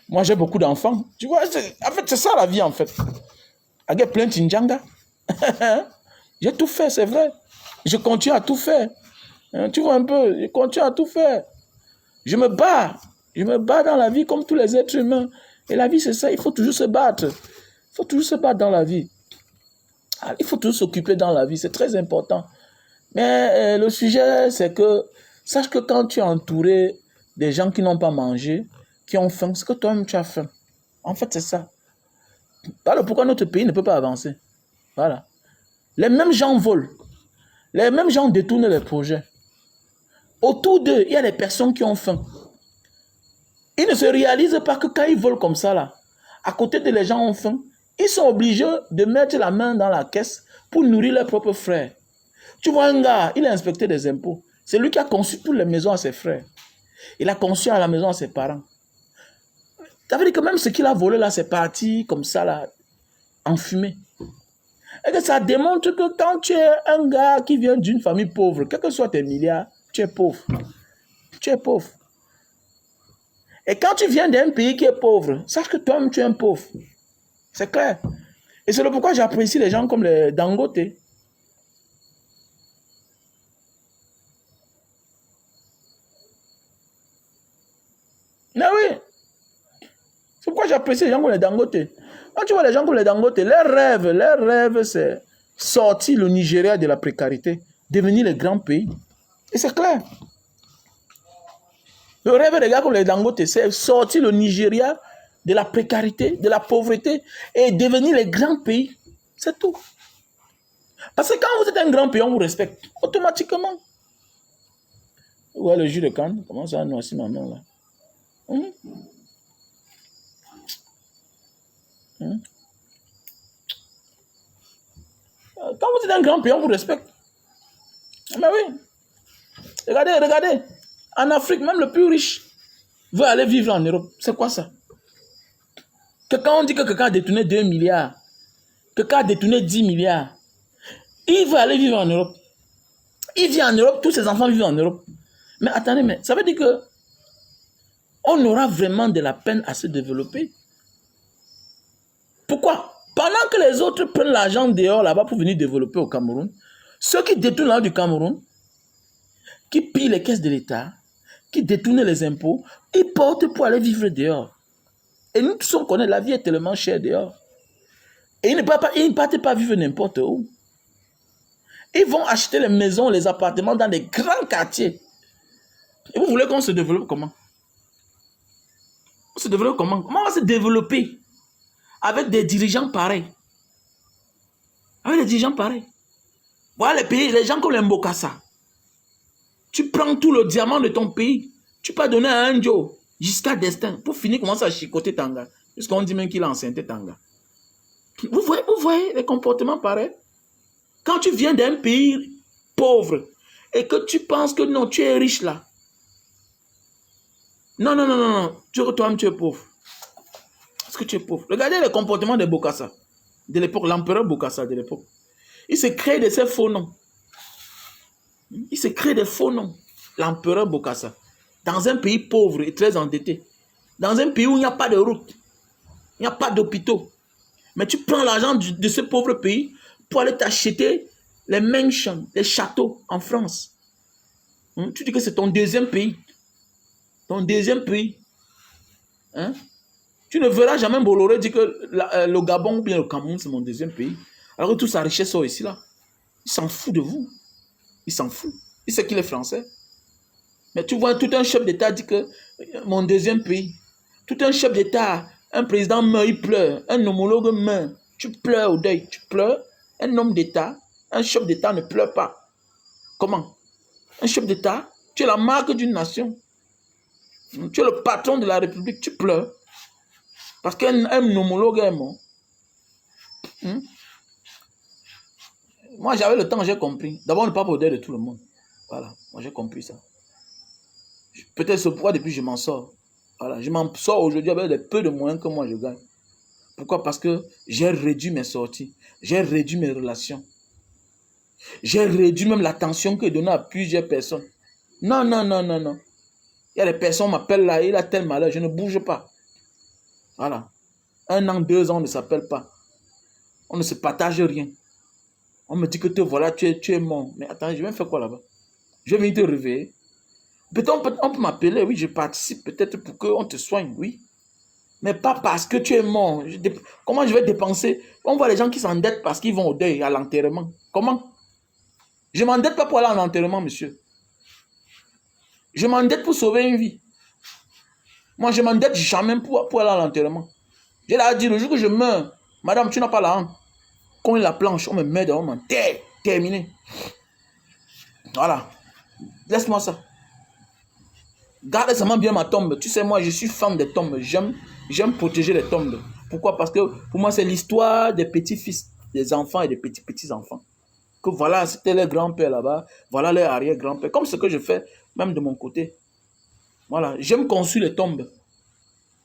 Moi, j'ai beaucoup d'enfants. Tu vois, en fait, c'est ça la vie, en fait. Avec plein de Tinjanga. J'ai tout fait, c'est vrai. Je continue à tout faire. Hein, tu vois un peu, je continue à tout faire. Je me bats. Je me bats dans la vie comme tous les êtres humains. Et la vie, c'est ça. Il faut toujours se battre. Il faut toujours se battre dans la vie. Ah, il faut toujours s'occuper dans la vie. C'est très important. Mais le sujet, c'est que sache que quand tu es entouré des gens qui n'ont pas mangé, qui ont faim, c'est que toi-même tu as faim. En fait, c'est ça. Voilà pourquoi notre pays ne peut pas avancer. Voilà. Les mêmes gens volent. Les mêmes gens détournent les projets. Autour d'eux, il y a des personnes qui ont faim. Ils ne se réalisent pas que quand ils volent comme ça, là, à côté de les gens ont faim, ils sont obligés de mettre la main dans la caisse pour nourrir leurs propres frères. Tu vois un gars, il est inspecteur des impôts. C'est lui qui a conçu toutes les maisons à ses frères. Il a conçu à la maison à ses parents. Ça veut dire que même ce qu'il a volé là, c'est parti comme ça, là, en fumée. Et que ça démontre que quand tu es un gars qui vient d'une famille pauvre, quels que soient tes milliards, tu es pauvre. Tu es pauvre. Et quand tu viens d'un pays qui est pauvre, sache que toi-même tu es un pauvre. C'est clair. Et c'est pourquoi j'apprécie les gens comme les Dangote. Mais oui, c'est pourquoi j'apprécie les gens comme les Dangote. Quand tu vois les gens comme les Dangote, leur rêve, c'est sortir le Nigeria de la précarité, devenir le grand pays. Et c'est clair. Le rêve des gars comme les Dangote, c'est sortir le Nigeria de la précarité, de la pauvreté et devenir le grand pays. C'est tout. Parce que quand vous êtes un grand pays, on vous respecte automatiquement. Ouais, le jus de canne, comment ça noircir ma main là? Hum? Hum? Quand vous êtes un grand pays, on vous respecte. Mais oui. Regardez, regardez. En Afrique, même le plus riche veut aller vivre en Europe. C'est quoi ça? Que quand on dit que quelqu'un a détourné 2 milliards, que quelqu'un a détourné 10 milliards, il veut aller vivre en Europe. Il vit en Europe, tous ses enfants vivent en Europe. Mais attendez, mais ça veut dire que on aura vraiment de la peine à se développer. Pourquoi? Pendant que les autres prennent l'argent dehors là-bas pour venir développer au Cameroun, ceux qui détournent l'argent du Cameroun, qui pillent les caisses de l'État, qui détournent les impôts, ils portent pour aller vivre dehors. Et nous tous on connaît, la vie est tellement chère dehors. Et ils ne partent pas vivre n'importe où. Ils vont acheter les maisons, les appartements dans des grands quartiers. Et vous voulez qu'on se développe comment? On se développe comment? Comment on va se développer avec des dirigeants pareils? Avec des dirigeants pareils. Voilà les pays, les gens comme les Mbokassa. Tu prends tout le diamant de ton pays, tu peux donner à un Joe jusqu'à destin pour finir commencer à chicoter Tanga. Puisqu'on dit même qu'il a enceinté Tanga. Vous voyez les comportements pareils? Quand tu viens d'un pays pauvre et que tu penses que non, tu es riche là. Non, non, non, non, non. Toi-même, tu es pauvre. Parce que tu es pauvre. Regardez les comportements de Bokassa, de l'époque, l'empereur Bokassa de l'époque. Il se crée de ces faux noms. Il se crée des faux noms. L'empereur Bokassa. Dans un pays pauvre et très endetté. Dans un pays où il n'y a pas de route. Il n'y a pas d'hôpitaux. Mais tu prends l'argent de ce pauvre pays pour aller t'acheter les mansions, les châteaux en France. Tu dis que c'est ton deuxième pays. Ton deuxième pays. Hein? Tu ne verras jamais Bolloré dire que le Gabon ou bien le Cameroun, c'est mon deuxième pays. Alors que toute sa richesse sont ici là. Il s'en fout de vous. Il s'en fout. Il sait qu'il est français. Mais tu vois, tout un chef d'État dit que mon deuxième pays. Tout un chef d'État, un président meurt, il pleure. Un homologue meurt. Tu pleures au deuil. Tu pleures. Un homme d'État, un chef d'État ne pleure pas. Comment? Un chef d'État, tu es la marque d'une nation. Tu es le patron de la République, tu pleures. Parce qu'un homologue est mort. Moi, j'avais le temps, j'ai compris. D'abord, on ne peut pas poder de tout le monde. Voilà, moi j'ai compris ça. Peut-être c'est pourquoi depuis je m'en sors. Voilà, je m'en sors aujourd'hui avec les peu de moyens que moi je gagne. Pourquoi? Parce que j'ai réduit mes sorties. J'ai réduit mes relations. J'ai réduit même l'attention que je donnais à plusieurs personnes. Non, non, non, non, non. Il y a des personnes qui m'appellent là, il a tel malheur, je ne bouge pas. Voilà. 1 an, 2 ans, on ne s'appelle pas. On ne se partage rien. On me dit que voilà, tu es mort. Mais attends, je vais faire quoi là-bas? Je vais venir te réveiller. Peut-être on peut m'appeler, oui, je participe peut-être pour qu'on te soigne, oui. Mais pas parce que tu es mort. Comment je vais dépenser? On voit les gens qui s'endettent parce qu'ils vont au deuil, à l'enterrement. Comment? Je ne m'endette pas pour aller en enterrement, monsieur. Je m'endette pour sauver une vie. Moi, je m'endette jamais pour aller à l'enterrement. Je leur ai dit, le jour que je meurs, madame, tu n'as pas la honte. Quand il la planche, on me met dehors, on m'enterre. Terminé. Voilà. Laisse-moi ça. Garde seulement bien ma tombe. Tu sais, moi, je suis fan des tombes. J'aime protéger les tombes. Pourquoi? Parce que pour moi, c'est l'histoire des petits-fils, des enfants et des petits-petits-enfants. Que voilà, c'était leur grand-père là-bas. Voilà leur arrière-grand-père. Comme ce que je fais, même de mon côté. Voilà. J'aime construire les tombes.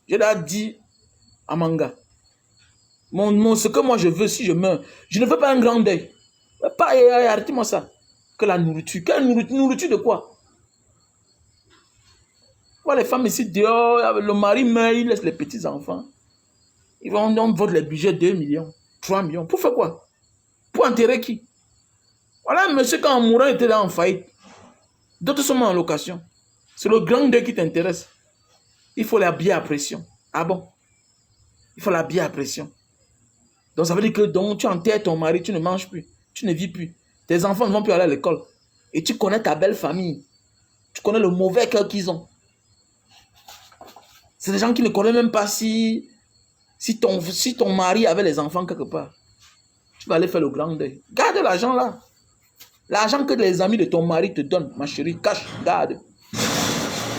Je l'ai dit à Manga. Ce que moi je veux, si je meurs, je ne veux pas un grand deuil. Arrêtez-moi ça. Que la nourriture. Quelle nourriture de quoi? Voilà, les femmes ici dehors, le mari meurt, il laisse les petits-enfants. On vote les budgets 2 millions, 3 millions. Pour faire quoi? Pour enterrer qui? Voilà, monsieur, quand en mourant, il était là en faillite. D'autres sont en location. C'est le grand deuil qui t'intéresse. Il faut l'habiller à pression. Ah bon? Il faut l'habiller à pression. Donc ça veut dire que tu enterres ton mari, tu ne manges plus, tu ne vis plus. Tes enfants ne vont plus aller à l'école. Et tu connais ta belle famille. Tu connais le mauvais cœur qu'ils ont. C'est des gens qui ne connaissent même pas si ton mari avait les enfants quelque part. Tu vas aller faire le grand deuil. Garde l'argent là. L'argent que les amis de ton mari te donnent, ma chérie, cache, garde.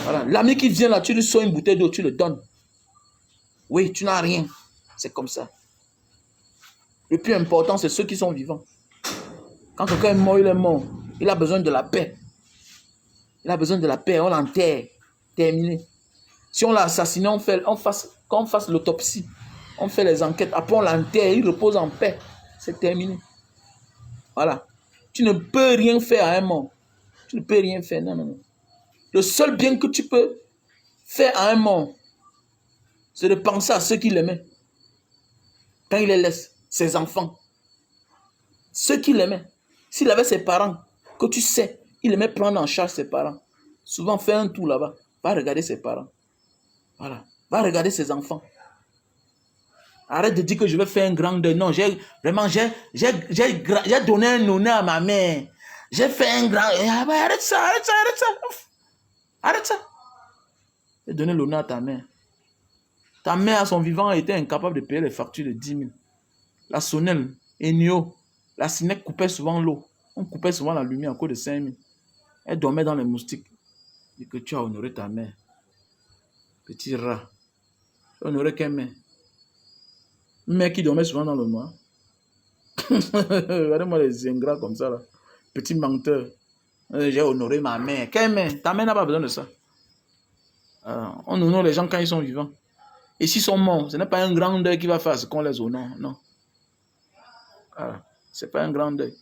Voilà. L'ami qui vient là, tu lui sors une bouteille d'eau, tu le donnes. Oui, tu n'as rien. C'est comme ça. Le plus important, c'est ceux qui sont vivants. Quand quelqu'un est mort, il est mort. Il a besoin de la paix. Il a besoin de la paix. On l'enterre. Terminé. Si on l'a assassiné, quand on fasse l'autopsie, on fait les enquêtes. Après, on l'enterre. Il repose en paix. C'est terminé. Voilà. Tu ne peux rien faire à un mort. Tu ne peux rien faire. Non, non, non. Le seul bien que tu peux faire à un mort, c'est de penser à ceux qui l'aimaient. Quand il les laisse, ses enfants. Ceux qui l'aimaient. S'il avait ses parents, que tu sais, il aimait prendre en charge ses parents. Souvent, fais un tour là-bas. Va regarder ses parents. Voilà. Va regarder ses enfants. Arrête de dire que je vais faire un grand deuil. Non, j'ai donné un honneur à ma mère. J'ai fait un grand... Arrête ça, arrête ça, arrête ça. Arrête ça. J'ai donné l'honneur à ta mère. Ta mère, à son vivant, était incapable de payer les factures de 10 000. La Sonel, Enio, la Sinec coupait souvent l'eau. On coupait souvent la lumière à cause de 5 000. Elle dormait dans les moustiques. Et que tu as honoré ta mère. Petit rat. Tu as honoré quelle mère? Une mère qui dormait souvent dans le noir. Regardez-moi les ingrats comme ça là. Petit menteur. J'ai honoré ma mère. Quelle mère? Ta mère n'a pas besoin de ça. On honore les gens quand ils sont vivants. Et s'ils sont morts, ce n'est pas un grand deuil qui va faire ce qu'on les honore. Non. Voilà. Ce n'est pas un grand deuil.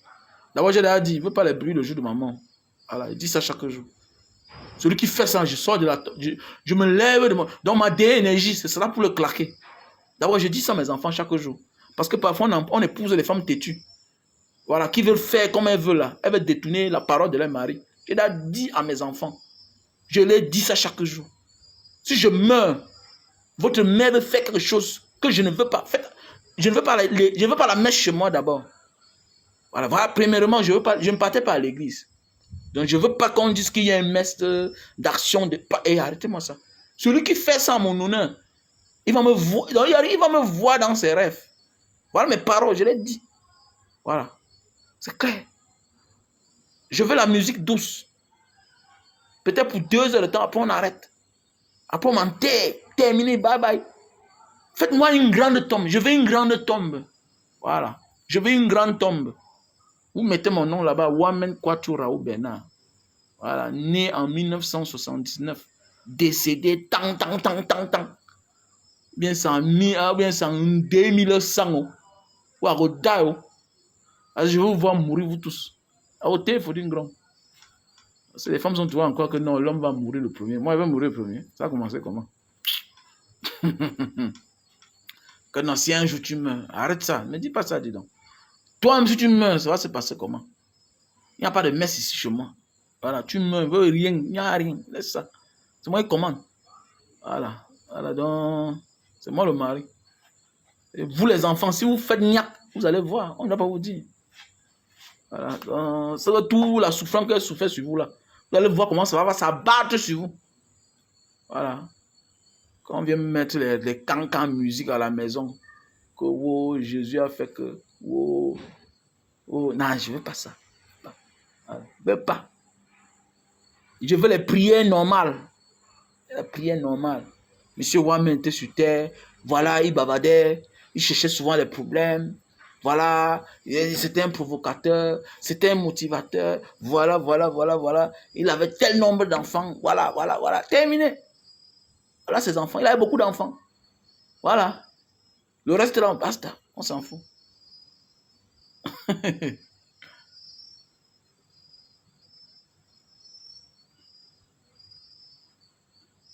D'abord, j'ai déjà dit, il ne veut pas les bruits le jour de ma mort. Voilà, il dit ça chaque jour. Celui qui fait ça, je sors de la... Je me lève de dans ma énergie, ce sera pour le claquer. D'abord, je dis ça à mes enfants chaque jour. Parce que parfois, on épouse les femmes têtues. Voilà, qui veulent faire comme elles veulent là. Elles veulent détourner la parole de leur mari. J'ai déjà dit à mes enfants. Je leur dis ça chaque jour. Si je meurs, votre mère veut faire quelque chose que je ne veux pas faire. Je ne veux pas la mettre chez moi d'abord. Voilà, premièrement, je ne partais pas à l'église. Donc, je ne veux pas qu'on dise qu'il y a un messe d'action. Et arrêtez-moi ça. Celui qui fait ça à mon honneur, il va me voir dans ses rêves. Voilà mes paroles, je l'ai dit. Voilà. C'est clair. Je veux la musique douce. Peut-être pour 2 heures de temps, après on arrête. Après on m'enterre. Terminé, bye bye. Faites-moi une grande tombe. Je veux une grande tombe. Voilà. Je veux une grande tombe. Vous mettez mon nom là-bas, Wamen Kwachu Raoult Bernard. Voilà, né en 1979. décédé, tant. Bien 100 000, bien 2100. Ou à Rodao. Je vais vous voir mourir, vous tous. À côté, il faut dire grand. Parce que les femmes sont toujours encore que non, l'homme va mourir le premier. Moi, il va mourir le premier. Ça a commencé comment? Que non, si un jour tu meurs, arrête ça. Ne dis pas ça, dis donc. Toi-même, si tu meurs, ça va se passer comment? Il n'y a pas de messe ici chez moi. Voilà, tu meurs, il n'y a rien, il n'y a rien. Laisse ça. C'est moi qui commande. Voilà. Voilà, donc, c'est moi le mari. Et vous, les enfants, si vous faites niaque, vous allez voir. On ne va pas vous dire. Voilà. Donc, c'est tout la souffrance qu'elle souffrait sur vous là. Vous allez voir comment ça va s'abattre sur vous. Voilà. Quand on vient mettre les cancans musique à la maison, que oh, Jésus a fait que, oh, non, je ne veux pas ça. Je ne veux pas. Je veux les prières normales. Les prières normales. Monsieur Wame était sur terre. Voilà, il bavardait. Il cherchait souvent les problèmes. Voilà, c'était un provocateur. C'était un motivateur. Voilà. Il avait tel nombre d'enfants. Voilà. Terminé. Voilà ses enfants. Il avait beaucoup d'enfants. Voilà. Le reste là, basta. On s'en fout.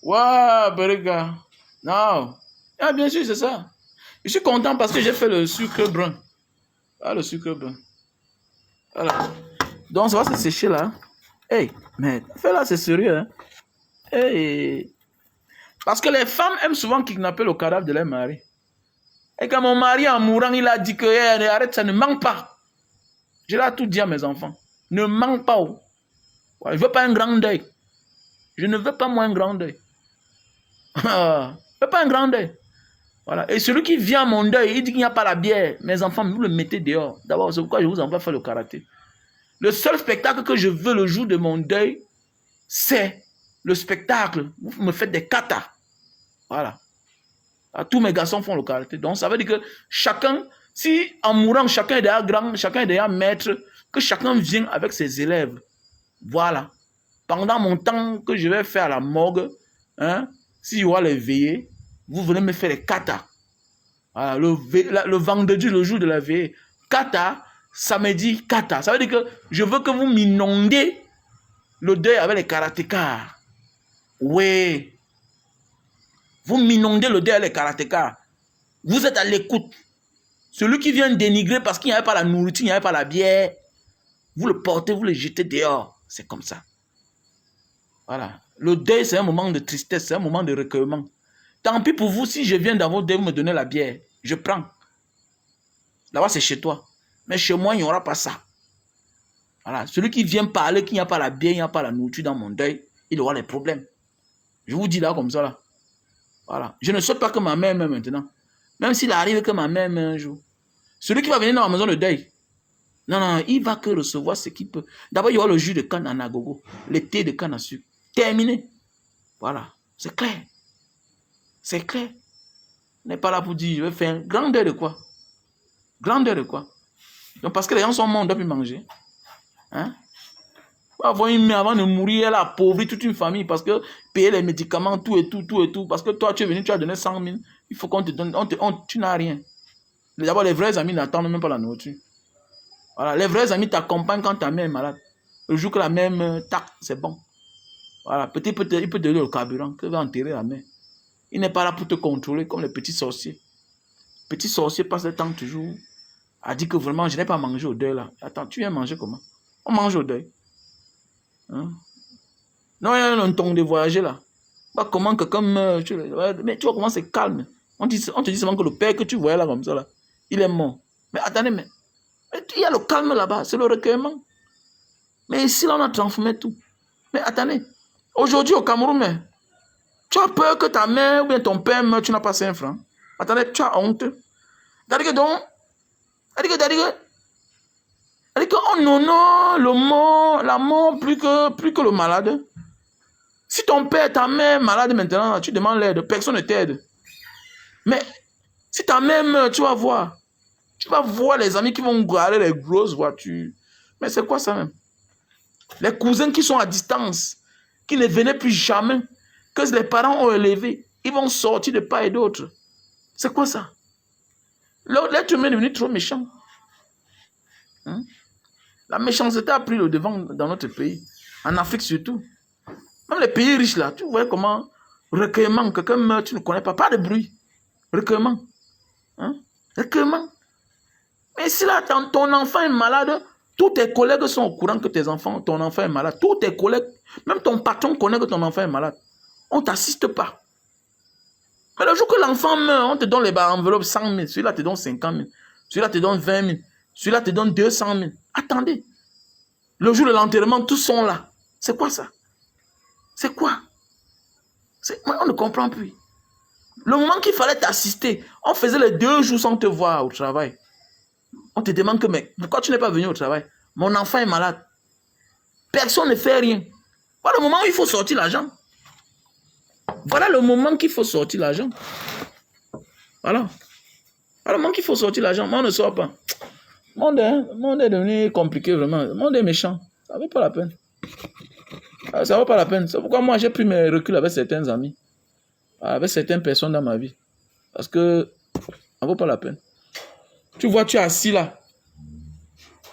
Waouh, Berega. Non. Ah, bien sûr, c'est ça. Je suis content parce que j'ai fait le sucre brun. Ah, le sucre brun. Voilà. Donc, ça va se sécher là. Hey, mais fais là, c'est sérieux. Hein? Hey. Parce que les femmes aiment souvent kidnapper le cadavre de leur mari. Et quand mon mari, en mourant, il a dit que hey, arrête, ça ne manque pas. Je l'ai tout dit à mes enfants. Ne manque pas. Je ne veux pas un grand deuil. Je ne veux pas moi un grand deuil. Je ne veux pas un grand deuil. Voilà. Et celui qui vient à mon deuil, il dit qu'il n'y a pas la bière. Mes enfants, vous le mettez dehors. D'abord, c'est pourquoi je vous envoie faire le karaté. Le seul spectacle que je veux le jour de mon deuil, c'est le spectacle. Vous me faites des katas. Voilà. Tous mes garçons font le karaté. Donc, ça veut dire que chacun, si en mourant, chacun est déjà grand, chacun est déjà maître, que chacun vient avec ses élèves. Voilà. Pendant mon temps que je vais faire à la morgue, hein, si je vois les veillées, vous venez me faire les katas. Voilà, le vendredi, le jour de la veillée. Kata, samedi, kata. Ça veut dire que je veux que vous m'inondez le deuil avec les karatékas. Oui. Vous m'inondez le deuil avec les karatékas. Vous êtes à l'écoute. Celui qui vient dénigrer parce qu'il n'y avait pas la nourriture, il n'y avait pas la bière, vous le portez, vous le jetez dehors. C'est comme ça. Voilà. Le deuil, c'est un moment de tristesse, c'est un moment de recueillement. Tant pis pour vous, si je viens dans votre deuil, vous me donnez la bière. Je prends. Là-bas, c'est chez toi. Mais chez moi, il n'y aura pas ça. Voilà. Celui qui vient parler qu'il n'y a pas la bière, il n'y a pas la nourriture dans mon deuil, il aura des problèmes. Je vous dis là comme ça. Là. Voilà. Je ne souhaite pas que ma mère meure maintenant. Même s'il arrive que ma mère meure un jour. Celui qui va venir dans ma maison de deuil, non, il va que recevoir ce qu'il peut. D'abord, il y aura le jus de canne en agogo, le thé de canne à sucre. Terminé. Voilà. C'est clair. C'est clair. On n'est pas là pour dire, je vais faire un grand deuil de quoi? Grand deuil de quoi? Donc, parce que les gens sont morts, on doit plus manger. Hein? Avoir une mère avant de mourir, elle a appauvri toute une famille parce que payer les médicaments, tout et tout. Parce que toi, tu es venu, tu as donné 100 000. Il faut qu'on te donne. Tu n'as rien. D'abord, les vrais amis n'attendent même pas la nourriture. Voilà. Les vrais amis t'accompagnent quand ta mère est malade. Le jour que la mère meurt, tac, c'est bon. Voilà. Peut-être il peut te donner le carburant que va enterrer la mère. Il n'est pas là pour te contrôler comme les petits sorciers. Les petits sorciers passent le temps toujours à dire que vraiment, je n'ai pas mangé au deuil là. Attends, tu viens manger comment? On mange au deuil. Hein? Non, il y a un ton de voyager là. Bah, comment quelqu'un meurt? Mais tu vois comment c'est calme. On te dit seulement que le père que tu voyais là comme ça, là, il est mort. Mais attendez, mais il y a le calme là-bas, c'est le recueillement. Mais ici, là, on a transformé tout. Mais attendez, aujourd'hui au Cameroun, mais, tu as peur que ta mère ou bien ton père meure, tu n'as pas 5 francs. Attendez, tu as honte. C'est-à-dire que donc, c'est-à-dire que on honore la mort plus que le malade. Si ton père, ta mère est malade maintenant, tu demandes l'aide, personne ne t'aide. Mais si ta mère meurt, tu vas voir. Tu vas voir les amis qui vont garer les grosses voitures. Mais c'est quoi ça même? Les cousins qui sont à distance, qui ne venaient plus jamais. que les parents ont élevé, ils vont sortir de part et d'autre. C'est quoi ça? L'être humain est devenu trop méchant. Hein? La méchanceté a pris le devant dans notre pays, en Afrique surtout. Même les pays riches là, tu vois comment recueillement, quelqu'un meurt, tu ne connais pas, pas de bruit. Recueillement. Hein? Recueillement. Mais si là, ton enfant est malade, tous tes collègues sont au courant que ton enfant est malade. Tous tes collègues, même ton patron connaît que ton enfant est malade. On ne t'assiste pas. Mais le jour que l'enfant meurt, on te donne les enveloppes 100 000. Celui-là te donne 50 000. Celui-là te donne 20 000. Celui-là te donne 200 000. Attendez. Le jour de l'enterrement, tous sont là. C'est quoi ça? C'est quoi? On ne comprend plus. Le moment qu'il fallait t'assister, on faisait les 2 jours sans te voir au travail. On te demande que, mais pourquoi tu n'es pas venu au travail? Mon enfant est malade. Personne ne fait rien. Voilà le moment où il faut sortir l'argent. Voilà le moment qu'il faut sortir l'argent. Voilà. Voilà le moment qu'il faut sortir l'argent. Mais on ne sort pas. Le monde est devenu compliqué vraiment. Le monde est méchant. Ça ne vaut pas la peine. Ça ne vaut pas la peine. C'est pourquoi moi j'ai pris mes reculs avec certains amis. Avec certaines personnes dans ma vie. Parce que ça ne vaut pas la peine. Tu vois, tu es assis là.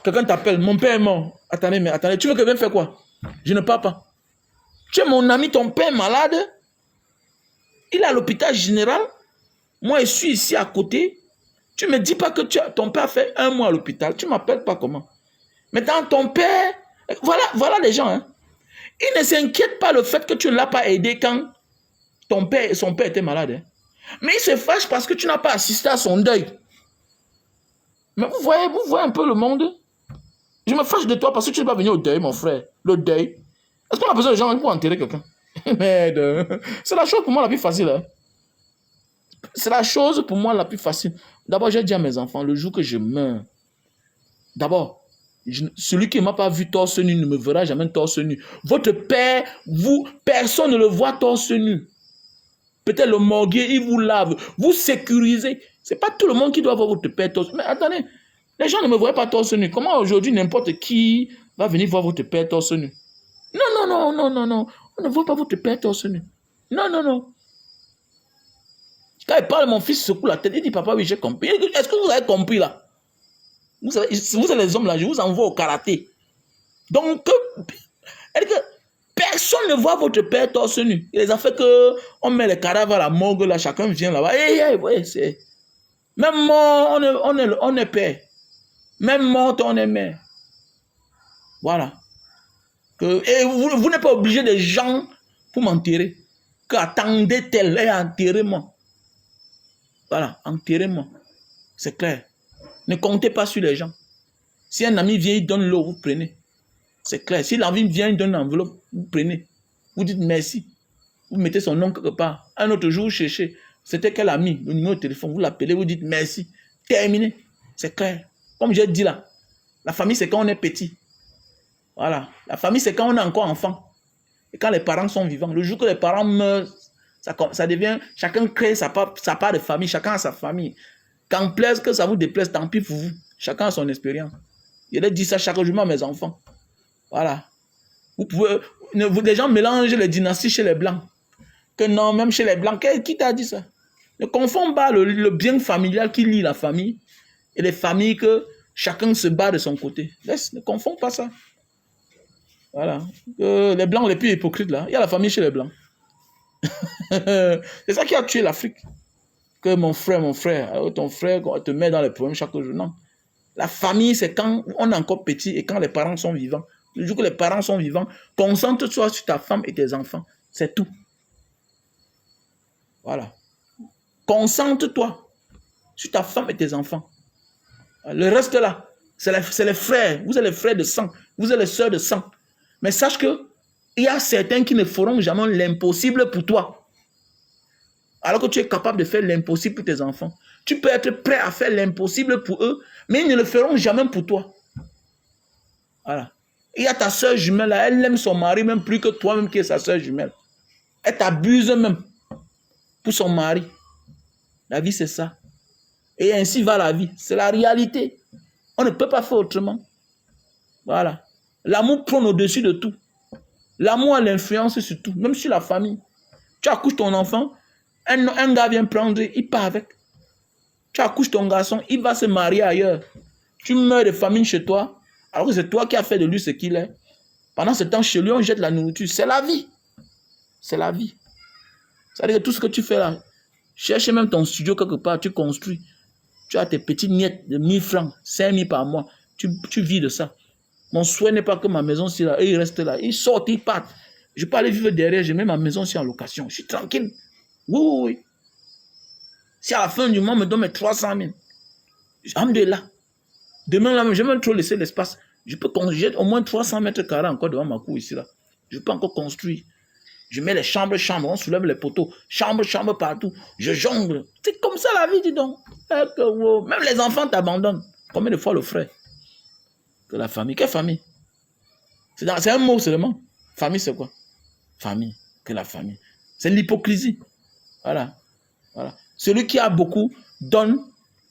Quelqu'un t'appelle. Mon père est mort. Attendez, mais attendez. Tu veux que je vienne faire quoi? Je ne pars pas. Tu es mon ami, ton père est malade. Il est à l'hôpital général. Moi, je suis ici à côté. Tu ne me dis pas que ton père a fait 1 mois à l'hôpital. Tu ne m'appelles pas comment? Maintenant, ton père... Voilà les gens. Hein. Ils ne s'inquiètent pas le fait que tu ne l'as pas aidé quand son père était malade. Hein. Mais ils se fâchent parce que tu n'as pas assisté à son deuil. Mais vous voyez un peu le monde? Je me fâche de toi parce que tu n'es pas venu au deuil, mon frère. Le deuil. Est-ce qu'on a besoin de gens pour enterrer quelqu'un? Merde. C'est la chose pour moi la plus facile. Hein? C'est la chose pour moi la plus facile. D'abord, j'ai dit à mes enfants, le jour que je meurs, d'abord, celui qui ne m'a pas vu torse nu ne me verra jamais torse nu. Votre père, personne ne le voit torse nu. Peut-être le morguier, il vous lave, vous sécurisez. Ce n'est pas tout le monde qui doit voir votre père torse nu. Mais attendez, les gens ne me voient pas torse nu. Comment aujourd'hui n'importe qui va venir voir votre père torse nu? Non. On ne voit pas votre père torse nu. Non. Quand il parle, mon fils secoue la tête. Il dit, papa, oui, j'ai compris. Est-ce que vous avez compris là? Vous êtes les hommes là, je vous envoie au karaté. Donc, personne ne voit votre père torse nu. Il les a fait qu'on met les cadavres à la morgue là, chacun vient là-bas. Même mort, on est père. Même mort, on est mère. Voilà. Et vous n'êtes pas obligé des gens pour m'enterrer. Qu'attendez tel et enterrez-moi. Voilà, enterrez-moi. C'est clair. Ne comptez pas sur les gens. Si un ami vient, il donne l'eau, vous prenez. C'est clair. Si l'ami vient, il donne une enveloppe, vous prenez. Vous dites merci. Vous mettez son nom quelque part. Un autre jour, vous cherchez. C'était quel ami? Le numéro de téléphone, vous l'appelez, vous dites merci. Terminé. C'est clair. Comme j'ai dit là, la famille, c'est quand on est petit. Voilà. La famille, c'est quand on est encore enfant. Et quand les parents sont vivants. Le jour que les parents meurent, ça devient... Chacun crée sa part de famille. Chacun a sa famille. Qu'en plaise, que ça vous déplaise, tant pis pour vous. Chacun a son expérience. Je leur dis ça chaque jour à mes enfants. Voilà. Vous pouvez... Les gens mélangent les dynasties chez les Blancs. Que non, même chez les Blancs. Qui t'a dit ça? Ne confonds pas le bien familial qui lie la famille et les familles que chacun se bat de son côté. Ne confonds pas ça. Voilà. Les Blancs les plus hypocrites là, il y a la famille chez les Blancs. C'est ça qui a tué l'Afrique. Que ton frère te met dans les problèmes chaque jour. Non. La famille, c'est quand on est encore petit et quand les parents sont vivants. Le jour que les parents sont vivants, concentre-toi sur ta femme et tes enfants. C'est tout. Voilà. Concentre-toi sur ta femme et tes enfants. Le reste là, c'est les frères. Vous êtes les frères de sang. Vous êtes les sœurs de sang. Mais sache que il y a certains qui ne feront jamais l'impossible pour toi. Alors que tu es capable de faire l'impossible pour tes enfants. Tu peux être prêt à faire l'impossible pour eux, mais ils ne le feront jamais pour toi. Voilà. Il y a ta soeur jumelle là, elle aime son mari même plus que toi-même qui es sa soeur jumelle. Elle t'abuse même pour son mari. La vie c'est ça. Et ainsi va la vie. C'est la réalité. On ne peut pas faire autrement. Voilà. L'amour prône au-dessus de tout. L'amour a l'influence sur tout, même sur la famille. Tu accouches ton enfant, un gars vient prendre, il part avec. Tu accouches ton garçon, il va se marier ailleurs. Tu meurs de famine chez toi, alors que c'est toi qui as fait de lui ce qu'il est. Pendant ce temps, chez lui, on jette la nourriture. C'est la vie. C'est la vie. C'est-à-dire que tout ce que tu fais là, cherche même ton studio quelque part, tu construis. Tu as tes petites miettes de 1000 francs, 5000 par mois. Tu vis de ça. Mon souhait n'est pas que ma maison soit là, et il reste là. Il sort, il part. Je peux aller vivre derrière, je mets ma maison en location. Je suis tranquille. Oui, oui, oui. Si à la fin du mois, on me donne mes 300 000, alhamdoulilah. Demain, là, je vais même trop laisser l'espace. Je peux construire au moins 300 mètres carrés encore devant ma cour ici. Là. Je peux encore construire. Je mets les chambres, on soulève les poteaux. Chambre partout. Je jongle. C'est comme ça la vie, dis donc. Même les enfants t'abandonnent. Combien de fois le frère? Que la famille. Quelle famille? C'est un mot seulement. Famille, c'est quoi? Famille. Que la famille. C'est l'hypocrisie. Voilà. Voilà. Celui qui a beaucoup donne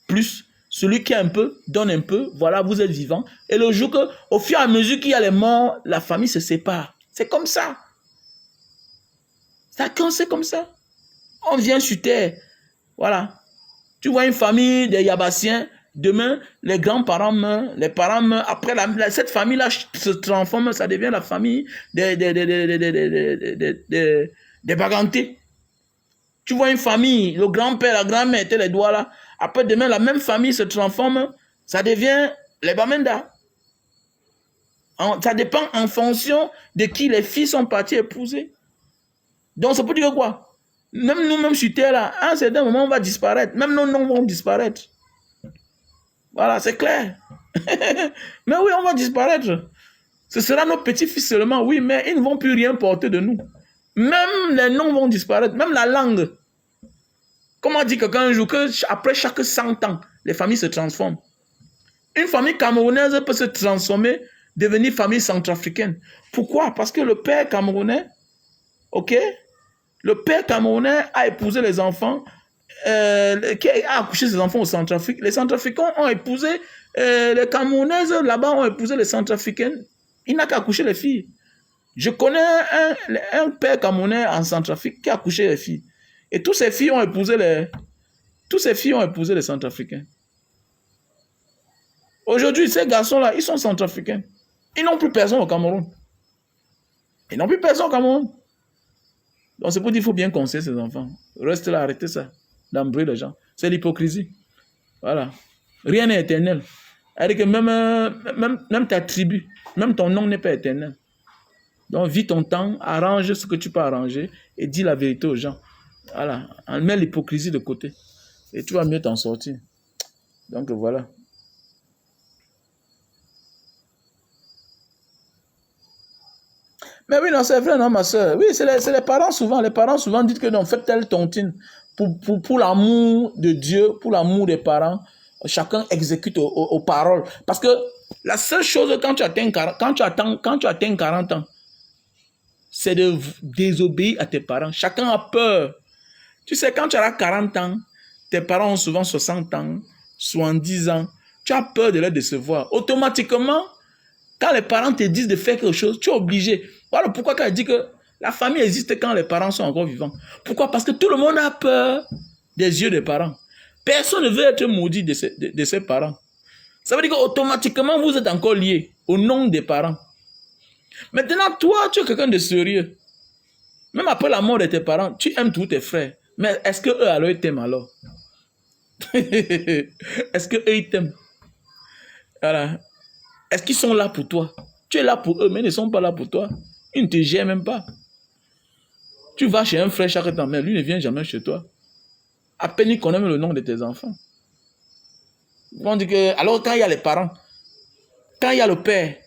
plus. Celui qui a un peu donne un peu. Voilà, vous êtes vivant. Et le jour que, au fur et à mesure qu'il y a les morts, la famille se sépare. C'est comme ça. Quand c'est comme ça. On vient sur terre. Voilà. Tu vois une famille des Yabassiens. Demain, les grands-parents meurent, les parents meurent. Après, cette famille-là se transforme, ça devient la famille des Bagantés. Tu vois une famille, le grand-père, la grand-mère étaient les doigts là. Après, demain, la même famille se transforme, ça devient les Bamenda. Ça dépend en fonction de qui les filles sont parties épouser. Donc, ça peut dire quoi? Même nous-mêmes sur terre là, à un certain moment, on va disparaître. Même nos noms vont disparaître. Voilà, c'est clair. Mais oui, on va disparaître. Ce sera nos petits-fils seulement, oui, mais ils ne vont plus rien porter de nous. Même les noms vont disparaître, même la langue. Comment dit quelqu'un un jour qu'après chaque 100 ans, les familles se transforment. Une famille camerounaise peut se transformer, devenir famille centrafricaine. Pourquoi? Parce que le père camerounais, ok, le père camerounais a épousé les enfants, qui a accouché ses enfants au Centrafrique. Les Centrafricains ont épousé, les Camerounaises là-bas ont épousé les Centrafricaines. Il n'a qu'à accoucher les filles. Je connais un père camerounais en Centrafrique qui a accouché les filles. Et tous ces filles ont épousé les Centrafricains. Aujourd'hui, ces garçons-là, ils sont Centrafricains. Ils n'ont plus personne au Cameroun. Ils n'ont plus personne au Cameroun. Donc c'est pour dire qu'il faut bien conseiller ces enfants. Reste là, arrêtez ça. D'embrouiller les gens. C'est l'hypocrisie. Voilà. Rien n'est éternel. C'est-à-dire que même ta tribu, même ton nom n'est pas éternel. Donc vis ton temps, arrange ce que tu peux arranger et dis la vérité aux gens. Voilà. Mets l'hypocrisie de côté. Et tu vas mieux t'en sortir. Donc voilà. Mais oui, non, c'est vrai, non, ma soeur. Oui, c'est les parents souvent. Les parents souvent disent que non, faites telle tontine. Pour l'amour de Dieu, pour l'amour des parents, chacun exécute aux paroles. Parce que la seule chose quand tu atteins 40 ans, c'est de désobéir à tes parents. Chacun a peur. Tu sais, quand tu auras 40 ans, tes parents ont souvent 60 ans, 70 ans. Tu as peur de les décevoir. Automatiquement, quand les parents te disent de faire quelque chose, tu es obligé. Voilà pourquoi quand elle dit que la famille existe quand les parents sont encore vivants. Pourquoi? Parce que tout le monde a peur des yeux des parents. Personne ne veut être maudit de ses parents. Ça veut dire qu'automatiquement, vous êtes encore liés au nom des parents. Maintenant, toi, tu es quelqu'un de sérieux. Même après la mort de tes parents, tu aimes tous tes frères. Mais est-ce qu'eux, alors, ils t'aiment alors? Est-ce qu'eux, ils t'aiment? Voilà. Est-ce qu'ils sont là pour toi? Tu es là pour eux, mais ils ne sont pas là pour toi. Ils ne te gèrent même pas. Tu vas chez un frère chaque temps, mais lui ne vient jamais chez toi. À peine il connaît même le nom de tes enfants. On dit que, alors quand il y a les parents, quand il y a le père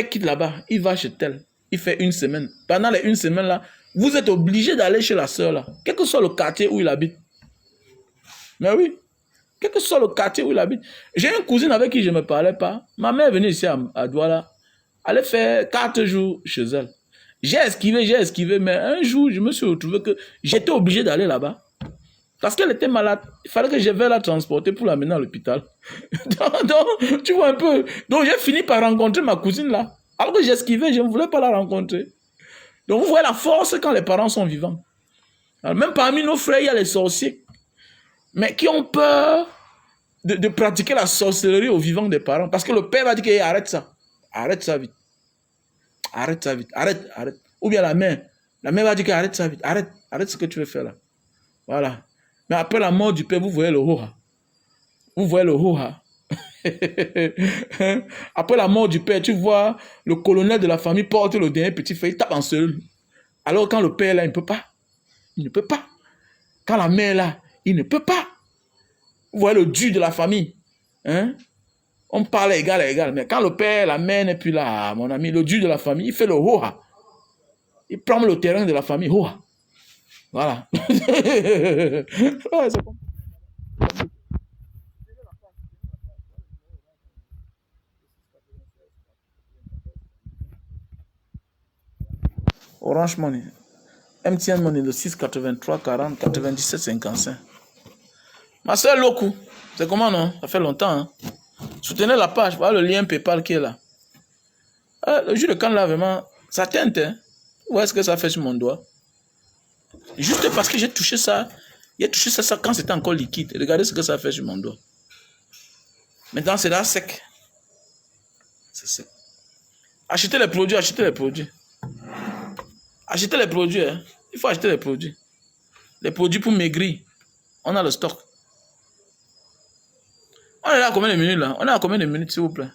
quitte là-bas, il va chez tel, il fait une semaine. Pendant les une semaine là, vous êtes obligé d'aller chez la soeur là, quel que soit le quartier où il habite. Mais oui, quel que soit le quartier où il habite. J'ai une cousine avec qui je ne me parlais pas. Ma mère venait ici à Douala, elle allait faire 4 jours chez elle. J'ai esquivé, mais un jour, je me suis retrouvé que j'étais obligé d'aller là-bas. Parce qu'elle était malade. Il fallait que je vais la transporter pour l'amener à l'hôpital. donc, tu vois un peu. Donc, j'ai fini par rencontrer ma cousine là. Alors que j'esquivais, je ne voulais pas la rencontrer. Donc, vous voyez la force quand les parents sont vivants. Alors, même parmi nos frères, il y a les sorciers, mais qui ont peur de pratiquer la sorcellerie au vivant des parents. Parce que le père va dire que arrête ça. Arrête ça vite. Arrête ça vite. Arrête, arrête. Ou bien la mère. La mère va dire que arrête ça vite. Arrête. Arrête ce que tu veux faire là. Voilà. Mais après la mort du père, vous voyez le hoha. Vous voyez le hoha. Après la mort du père, tu vois le colonel de la famille porte le dernier petit frère, il tape en seul. Alors quand le père est là, il ne peut pas. Il ne peut pas. Quand la mère est là, il ne peut pas. Vous voyez le dieu de la famille. Hein? On parle égal à égal. Mais quand le père, la mère n'est plus là, mon ami, le dieu de la famille, il fait le hoha. Il prend le terrain de la famille. Hoha. Voilà. Ouais, c'est bon. Orange Money. MTN Money, le 6 83 40 97 55. Ma soeur Loku, c'est comment non? Ça fait longtemps. Hein? Soutenez la page, voilà le lien PayPal qui est là. Le jus de canne là, vraiment, ça teinte. Hein? Où est-ce que ça fait sur mon doigt? Juste parce que j'ai touché ça. J'ai touché ça quand c'était encore liquide. Regardez ce que ça fait sur mon doigt. Maintenant, c'est là sec. C'est sec. Achetez les produits, achetez les produits. Achetez les produits. Hein? Il faut acheter les produits. Les produits pour maigrir. On a le stock. On est là à combien de minutes là? On est à combien de minutes s'il vous plaît?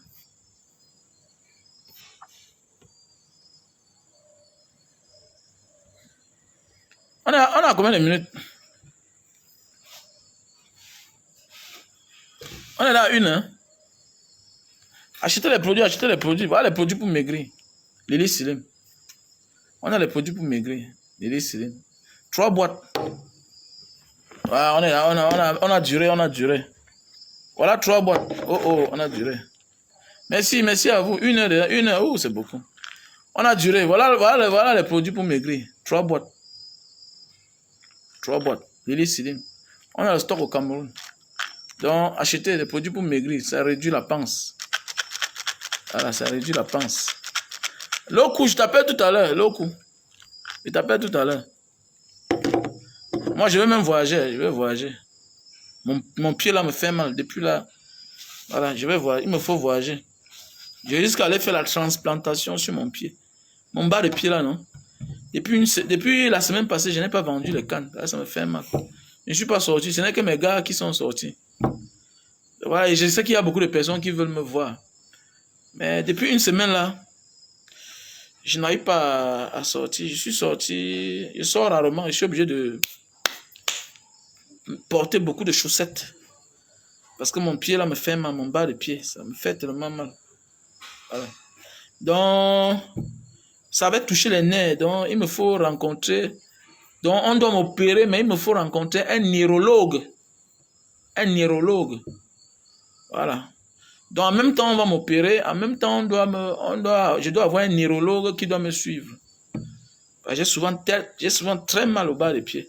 On est à combien de minutes? On est là à une, hein? Achetez les produits, achetez les produits. Voilà les produits pour maigrir. Lily Slim. On a les produits pour maigrir. Lily Slim. 3 boîtes. Ouais, on est là, on a duré, on a duré. Voilà 3 boîtes. Oh, on a duré. Merci, merci à vous. Une heure, oh, c'est beaucoup. On a duré. Voilà les produits pour maigrir. 3 boîtes. 3 boîtes. Lily Slim. On a le stock au Cameroun. Donc, acheter des produits pour maigrir, ça réduit la panse. Voilà, ça réduit la panse. Loku, je t'appelle tout à l'heure. Loku. Je t'appelle tout à l'heure. Moi, je vais même voyager. Je vais voyager. Mon pied là me fait mal. Depuis là, voilà, je vais voyager. Il me faut voyager. Je risque d'aller faire la transplantation sur mon pied. Mon bas de pied là, non? Depuis la semaine passée, je n'ai pas vendu les cannes. Là, ça me fait mal. Je ne suis pas sorti. Ce n'est que mes gars qui sont sortis. Voilà, et je sais qu'il y a beaucoup de personnes qui veulent me voir. Mais depuis une semaine là, je n'arrive pas à sortir. Je suis sorti. Je sors rarement. Je suis obligé de porter beaucoup de chaussettes. Parce que mon pied là me fait mal. Mon bas de pied. Ça me fait tellement mal. Voilà. Donc, ça va toucher les nerfs. Donc, il me faut rencontrer. Donc, on doit m'opérer, mais il me faut rencontrer un neurologue. Un neurologue. Voilà. Donc, en même temps, on va m'opérer. En même temps, je dois avoir un neurologue qui doit me suivre. J'ai souvent très mal au bas des pieds.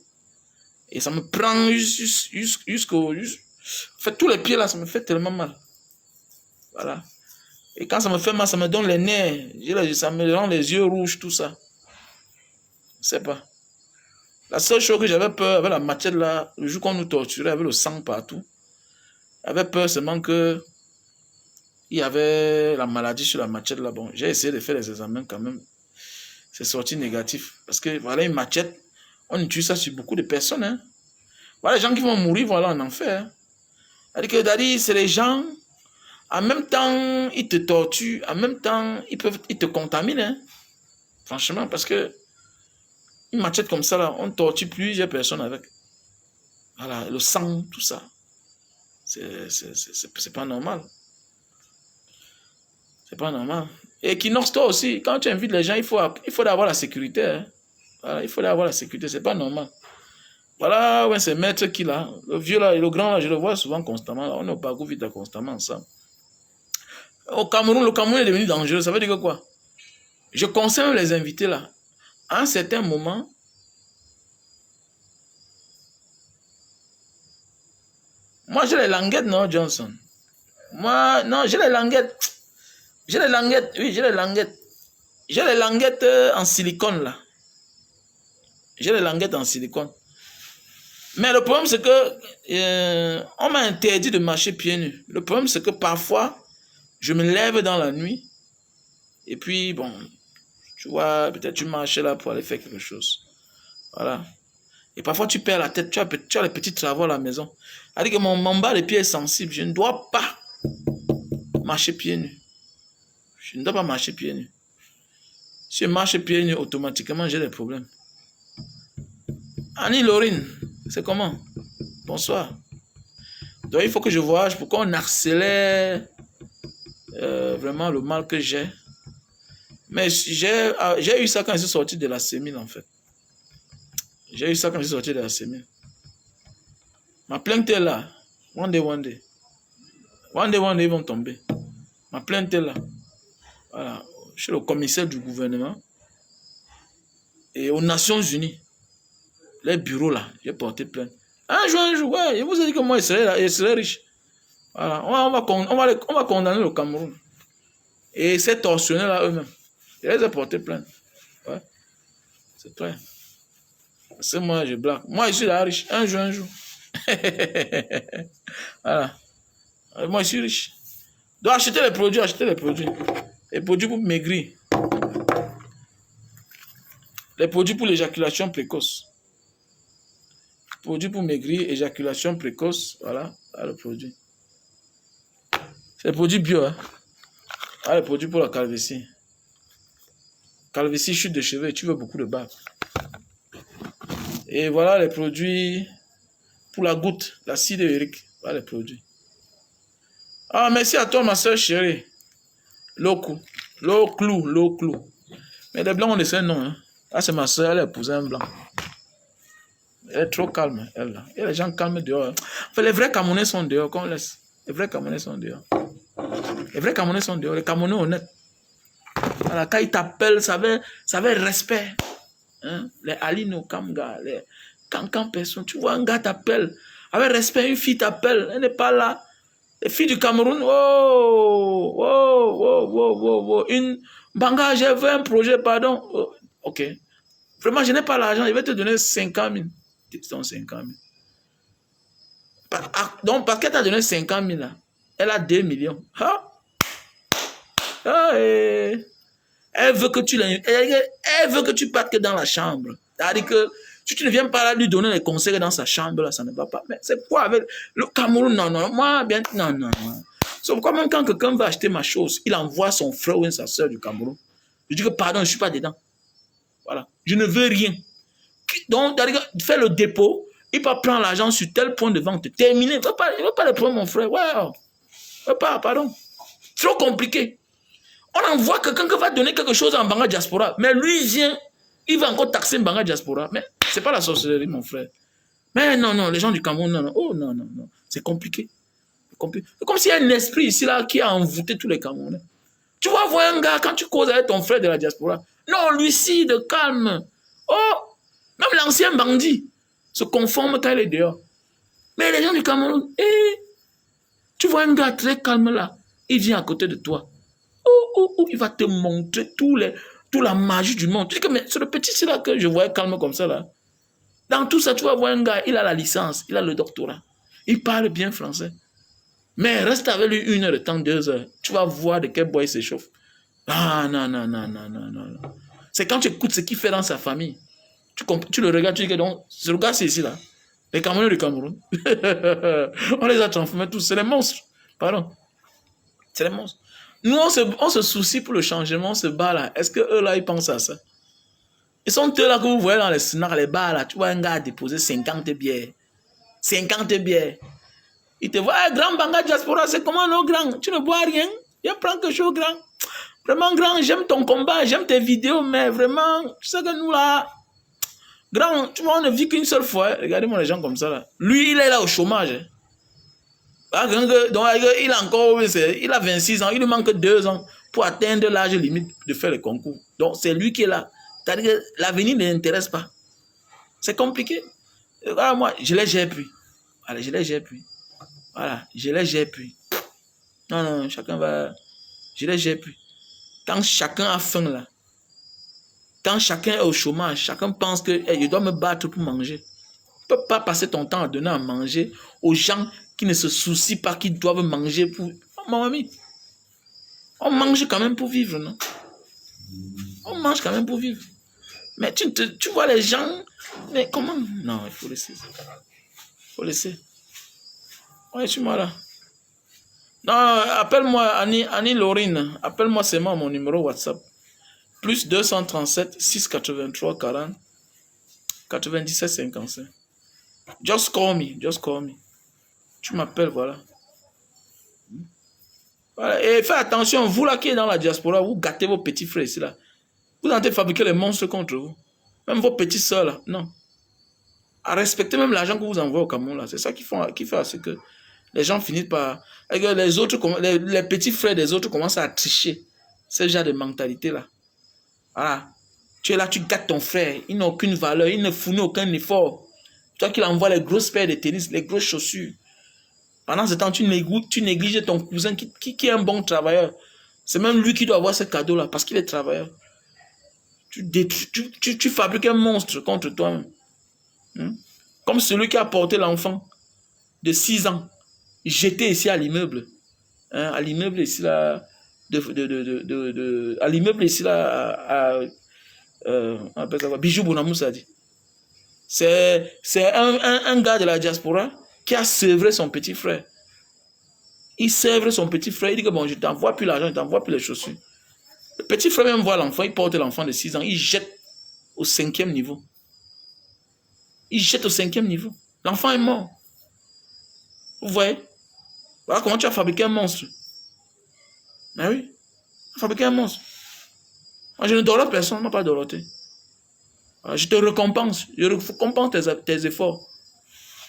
Et ça me prend jusqu'au... En fait, tous les pieds là, ça me fait tellement mal. Voilà. Et quand ça me fait mal, ça me donne les nerfs. Ça me rend les yeux rouges, tout ça. Je ne sais pas. La seule chose que j'avais peur avec la machette là, le jour qu'on nous torturait avec le sang partout, j'avais peur seulement que il y avait la maladie sur la machette là. Bon, j'ai essayé de faire les examens quand même. C'est sorti négatif. Parce que voilà, une machette, on utilise ça sur beaucoup de personnes. Hein. Voilà, les gens qui vont mourir, voilà, en enfer. Hein. C'est-à-dire, c'est les gens, en même temps, ils te torturent, en même temps, ils te contaminent. Hein. Franchement, parce que une machette comme ça, là, on torture plusieurs personnes avec. Voilà, le sang, tout ça. C'est pas normal. C'est pas normal. Et Kinox, toi aussi, quand tu invites les gens, il faut avoir la sécurité. Hein. Voilà, il faut avoir la sécurité, c'est pas normal. Voilà, ouais, c'est maître qui là, le vieux là et le grand là, je le vois souvent constamment. Là. On est au parcours vite constamment ensemble. Au Cameroun, le Cameroun est devenu dangereux. Ça veut dire que quoi? Je conseille même les invités là. À un certain moment, moi j'ai les languettes, non, Johnson? Moi, non, j'ai les languettes. J'ai les languettes, oui, j'ai les languettes. J'ai les languettes en silicone là. J'ai les languettes en silicone. Mais le problème, c'est que on m'a interdit de marcher pieds nus. Le problème, c'est que parfois, je me lève dans la nuit. Et puis, bon, tu vois, peut-être tu marches là pour aller faire quelque chose. Voilà. Et parfois, tu perds la tête. Tu as les petits travaux à la maison. C'est-à-dire que mon bas de pied est sensible. Je ne dois pas marcher pieds nus. Je ne dois pas marcher pieds nus. Si je marche pieds nus, automatiquement, j'ai des problèmes. Annie Laurine, c'est comment? Bonsoir. Donc, il faut que je voyage pour qu'on accélère vraiment le mal que j'ai. Mais j'ai eu ça quand je suis sorti de la sémile, en fait. J'ai eu ça quand je suis sorti de la sémile. Ma plainte est là. One day, one day. One day, ils vont tomber. Ma plainte est là. Voilà. Je suis le commissaire du gouvernement. Et aux Nations Unies, les bureaux là, j'ai porté plainte. Un jour, ouais, je vous ai dit que moi, je serai riche. Voilà. On va condamner le Cameroun. Et ces tortionnaires-là eux-mêmes. Je les ai porté plainte. Ouais. C'est clair. C'est moi, je blague. Moi, je suis là riche. Un jour. Voilà. Moi, je suis riche. Donc, acheter les produits. Les produits pour maigrir. Les produits pour l'éjaculation précoce. Produits pour maigrir, éjaculation précoce. Voilà, le produit. C'est le produit bio. Hein? Le produit pour la calvitie. Calvitie, chute de cheveux, tu veux beaucoup de barbe. Et voilà les produits pour la goutte, l'acide urique. Voilà les produits. Ah, merci à toi, ma soeur chérie. L'eau clou. Mais les blancs ont laissé un nom. Hein? Ah, c'est ma soeur, elle a épousé un blanc. Elle est trop calme, elle là. Il y a les gens calmes dehors. Hein. Enfin, les vrais Camerounais sont dehors, qu'on laisse. Les vrais Camerounais sont dehors. Les Camerounais honnêtes. Voilà, quand ils t'appellent, ça avait respect. Hein? Les Alino Kamga, les Cancan personne. Tu vois, un gars t'appelle. Avec respect, une fille t'appelle. Elle n'est pas là. Les filles du Cameroun, une Banga, j'ai fait un projet, pardon. Oh, ok. Vraiment, je n'ai pas l'argent. Je vais te donner 50 000. C'est 50 000. Donc, parce qu'elle t'a donné 50 000, là, elle a 2 millions. Elle veut que elle veut que tu partes que dans la chambre. C'est-à-dire que si tu ne viens pas là lui donner les conseils dans sa chambre, là, ça ne va pas. Mais c'est quoi avec le Cameroun? Non. Moi, bien, non. C'est pourquoi même quand quelqu'un va acheter ma chose, il envoie son frère ou sa soeur du Cameroun. Je dis que pardon, je ne suis pas dedans. Voilà. Je ne veux rien. Donc, fais le dépôt, il va prendre l'argent sur tel point de vente. Terminé. Il ne va pas le prendre, mon frère. Ouais. Il ne va pas, pardon. Trop compliqué. On envoie quelqu'un qui va donner quelque chose en Banga Diaspora. Mais lui, il vient, il va encore taxer Banga Diaspora. Mais ce n'est pas la sorcellerie, mon frère. Mais non, les gens du Cameroun, non. Oh, non. C'est compliqué. C'est comme s'il y a un esprit ici, là, qui a envoûté tous les Camerounais. Tu vas voir un gars, quand tu causes avec ton frère de la diaspora. Non, lucide, calme. Oh, même l'ancien bandit se conforme quand il est dehors. Mais les gens du Cameroun, tu vois un gars très calme là, il vient à côté de toi. Il va te montrer toute la magie du monde. Tu dis que c'est le petit là que je voyais calme comme ça là. Dans tout ça, tu vas voir un gars, il a la licence, il a le doctorat. Il parle bien français. Mais reste avec lui 1 heure de temps, 2 heures. Tu vas voir de quel bois il s'échauffe. Ah, non. C'est quand tu écoutes ce qu'il fait dans sa famille. Tu le regardes, tu dis que donc, ce gars c'est ici là. Les Camerounais du Cameroun. On les a transformés tous. C'est des monstres. Pardon. C'est des monstres. Nous, on se soucie pour le changement, on se bat là. Est-ce qu'eux là, ils pensent à ça? Ils sont eux là que vous voyez dans les snacks, les bars là. Tu vois un gars déposer 50 bières. 50 bières. Il te voit, grand Banga Diaspora, c'est comment non, grand? Tu ne bois rien? Viens prendre quelque chose, grand. Vraiment, grand, j'aime ton combat, j'aime tes vidéos, mais vraiment, tu sais que nous là, grand, tu vois, on ne vit qu'une seule fois. Regardez-moi les gens comme ça là. Lui, il est là au chômage. Donc, il a 26 ans, il lui manque 2 ans pour atteindre l'âge limite de faire le concours. Donc, c'est lui qui est là. C'est-à-dire que l'avenir ne l'intéresse pas. C'est compliqué. Voilà, moi, je les gère plus. Voilà, je les gère plus. Voilà, je les gère plus. Non, chacun va... Je les gère plus. Quand chacun a faim là, quand chacun est au chômage, chacun pense que je dois me battre pour manger. peux pas passer ton temps à donner à manger aux gens qui ne se soucient pas qu'ils doivent manger pour... Oh, mon ami, on mange quand même pour vivre, non? On mange quand même pour vivre. Mais tu vois les gens... Mais comment? Non, il faut laisser. Il faut laisser. Ouais, je suis moi là. Non, appelle-moi Annie Laurine. Appelle-moi seulement mon numéro WhatsApp. Plus 237 683 40 97 55. Just call me. Just call me. Tu m'appelles, voilà. Voilà. Et faites attention, vous là qui êtes dans la diaspora, vous gâtez vos petits frères ici là. Vous allez fabriquer les monstres contre vous. Même vos petits soeurs là. Non. À respecter même l'argent que vous envoyez au Cameroun là. C'est ça qui fait à ce que les gens finissent par... Les autres, les petits frères des autres commencent à tricher. Ce genre de mentalité là. Voilà. Tu es là, tu gâtes ton frère. Il n'a aucune valeur. Il ne fournit aucun effort. Toi qui l'envoies les grosses paires de tennis, les grosses chaussures. Pendant ce temps, tu négliges ton cousin qui est un bon travailleur. C'est même lui qui doit avoir ce cadeau-là parce qu'il est travailleur. Tu fabriques un monstre contre toi-même. Comme celui qui a porté l'enfant de 6 ans, jeté ici à l'immeuble. À l'immeuble ici là, à l'immeuble ici là, on appelle ça Bijou Bounamoussa dit. C'est un gars de la diaspora qui a sevré son petit frère. Il sèvre son petit frère, il dit que bon, je t'envoie plus l'argent, je t'envoie plus les chaussures. Le petit frère même voit l'enfant, il porte l'enfant de 6 ans, il jette au 5e niveau. Il jette au 5e niveau. L'enfant est mort. Vous voyez? Voilà comment tu as fabriqué un monstre. Mais oui, tu as fabriqué un monstre. Moi, je ne dorote personne, je ne m'a pas doroté. Je te récompense, je récompense tes efforts.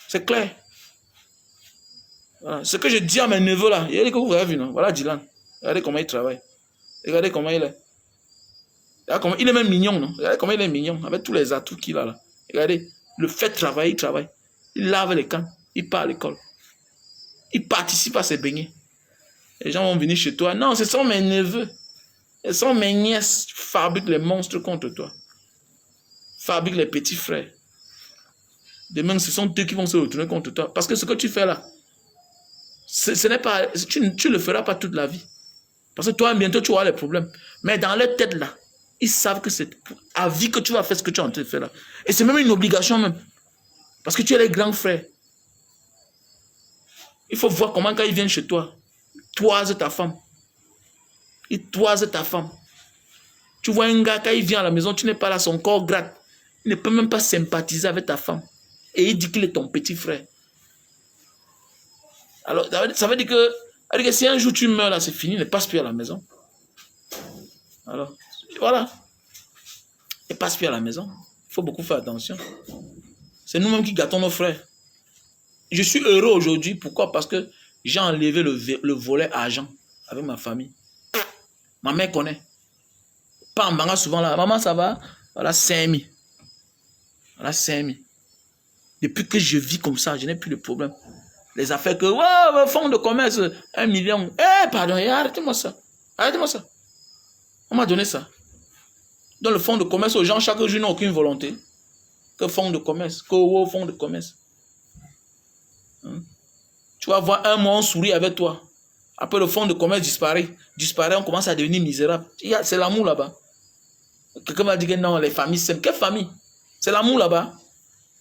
C'est clair. Voilà. Ce que je dis à mes neveux là, il y a des que vous avez vu, non? Voilà Dylan. Regardez comment il travaille. Regardez comment il est. Regardez comment... Il est même mignon, non? Regardez comment il est mignon, avec tous les atouts qu'il a là. Regardez, le fait de travailler, il travaille. Il lave les cannes, il part à l'école. Il participe à ses beignets. Les gens vont venir chez toi. Non, ce sont mes neveux. Ce sont mes nièces qui fabriquent les monstres contre toi. Fabriquent les petits frères. Demain, ce sont eux qui vont se retourner contre toi. Parce que ce que tu fais là, ce n'est pas, tu ne le feras pas toute la vie. Parce que toi, bientôt, tu auras les problèmes. Mais dans leur tête là, ils savent que c'est à vie que tu vas faire ce que tu es en train de faire là. Et c'est même une obligation même. Parce que tu es les grands frères. Il faut voir comment quand ils viennent chez toi, ils toisent ta femme. Ils toisent ta femme. Tu vois un gars, quand il vient à la maison, tu n'es pas là, son corps gratte. Il ne peut même pas sympathiser avec ta femme. Et il dit qu'il est ton petit frère. Alors, ça veut dire que si un jour tu meurs là, c'est fini, ne passe plus à la maison. Alors, voilà. Ne passe plus à la maison. Il faut beaucoup faire attention. C'est nous-mêmes qui gâtons nos frères. Je suis heureux aujourd'hui. Pourquoi? Parce que j'ai enlevé le volet argent avec ma famille. Ma mère connaît. Pas en banga souvent là. Maman, ça va? Voilà 5 000. Voilà 5 000. Depuis que je vis comme ça, je n'ai plus de problème. Les affaires que, ouais, fonds de commerce, 1 million. Pardon, arrêtez-moi ça. Arrêtez-moi ça. On m'a donné ça. Dans le fonds de commerce, aux gens, chaque jour, n'ont aucune volonté. Que fonds de commerce, que fonds de commerce. Tu vas voir un mois, on sourit avec toi. Après, le fonds de commerce disparaît. On commence à devenir misérable. C'est l'amour là-bas. Quelqu'un m'a dit que non, les familles s'aiment. Quelle famille? C'est l'amour là-bas.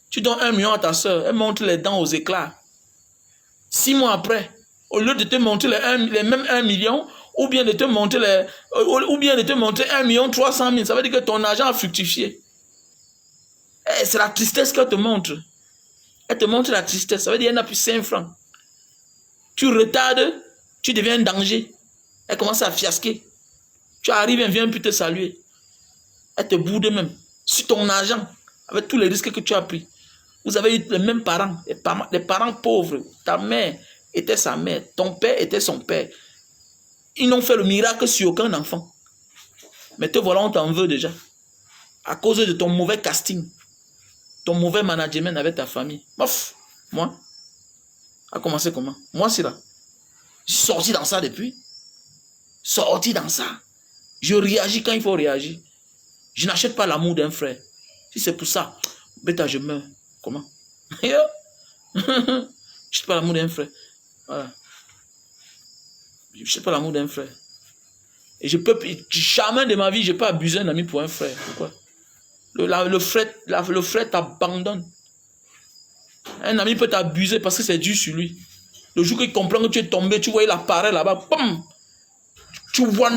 Tu donnes 1 million à ta soeur, elle monte les dents aux éclats. 6 mois après, au lieu de te montrer les mêmes 1 million, ou bien de te montrer 1 million 300 000, ça veut dire que ton argent a fructifié. C'est la tristesse qu'elle te montre. Elle te montre la tristesse, ça veut dire qu'elle n'a plus 5 francs. Tu retardes, tu deviens un danger. Elle commence à fiasquer. Tu arrives, elle vient plus te saluer. Elle te boude même. Sur ton argent, avec tous les risques que tu as pris. Vous avez eu les mêmes parents, les parents pauvres. Ta mère était sa mère, ton père était son père. Ils n'ont fait le miracle sur aucun enfant. Mais te voilà, on t'en veut déjà. À cause de ton mauvais casting, ton mauvais management avec ta famille. Bof, moi, a commencé comment? Moi, c'est là. Je suis sorti dans ça depuis. Sorti dans ça. Je réagis quand il faut réagir. Je n'achète pas l'amour d'un frère. Si c'est pour ça, bêta, je meurs. Comment? Je sais pas l'amour d'un frère. Voilà. Je sais pas l'amour d'un frère. Et je peux jamais de ma vie, je peux abuser un ami pour un frère. Pourquoi? Le frère t'abandonne. Un ami peut t'abuser parce que c'est dur sur lui. Le jour qu'il comprend que tu es tombé, tu vois, il apparaît là-bas, bam, tu vois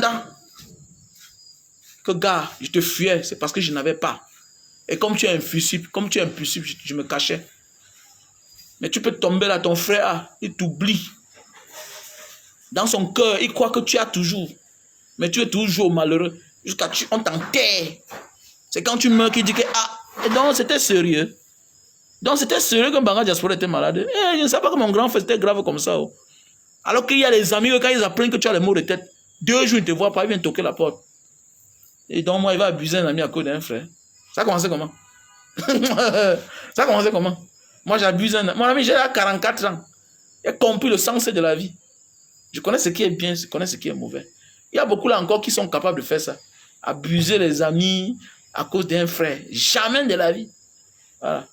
que gars, je te fuyais, c'est parce que je n'avais pas. Et comme tu es impulsif, je me cachais. Mais tu peux tomber là, ton frère, il t'oublie. Dans son cœur, il croit que tu as toujours. Mais tu es toujours malheureux. Jusqu'à ce qu'on t'enterre. C'est quand tu meurs qu'il dit que, ah, et donc c'était sérieux. Donc c'était sérieux que Mbanga Diaspora était malade. Et je ne sais pas que mon grand frère était grave comme ça. Oh. Alors qu'il y a les amis, quand ils apprennent que tu as les maux de tête, 2 jours, ils ne te voient pas, ils viennent toquer la porte. Et donc moi, il va abuser un ami à cause d'un frère. Ça a commencé comment? Ça a commencé comment? Moi, j'abuse un ami. Mon ami, j'ai 44 ans. Il a compris le sens de la vie. Je connais ce qui est bien, je connais ce qui est mauvais. Il y a beaucoup là encore qui sont capables de faire ça. Abuser les amis à cause d'un frère. Jamais de la vie. Voilà.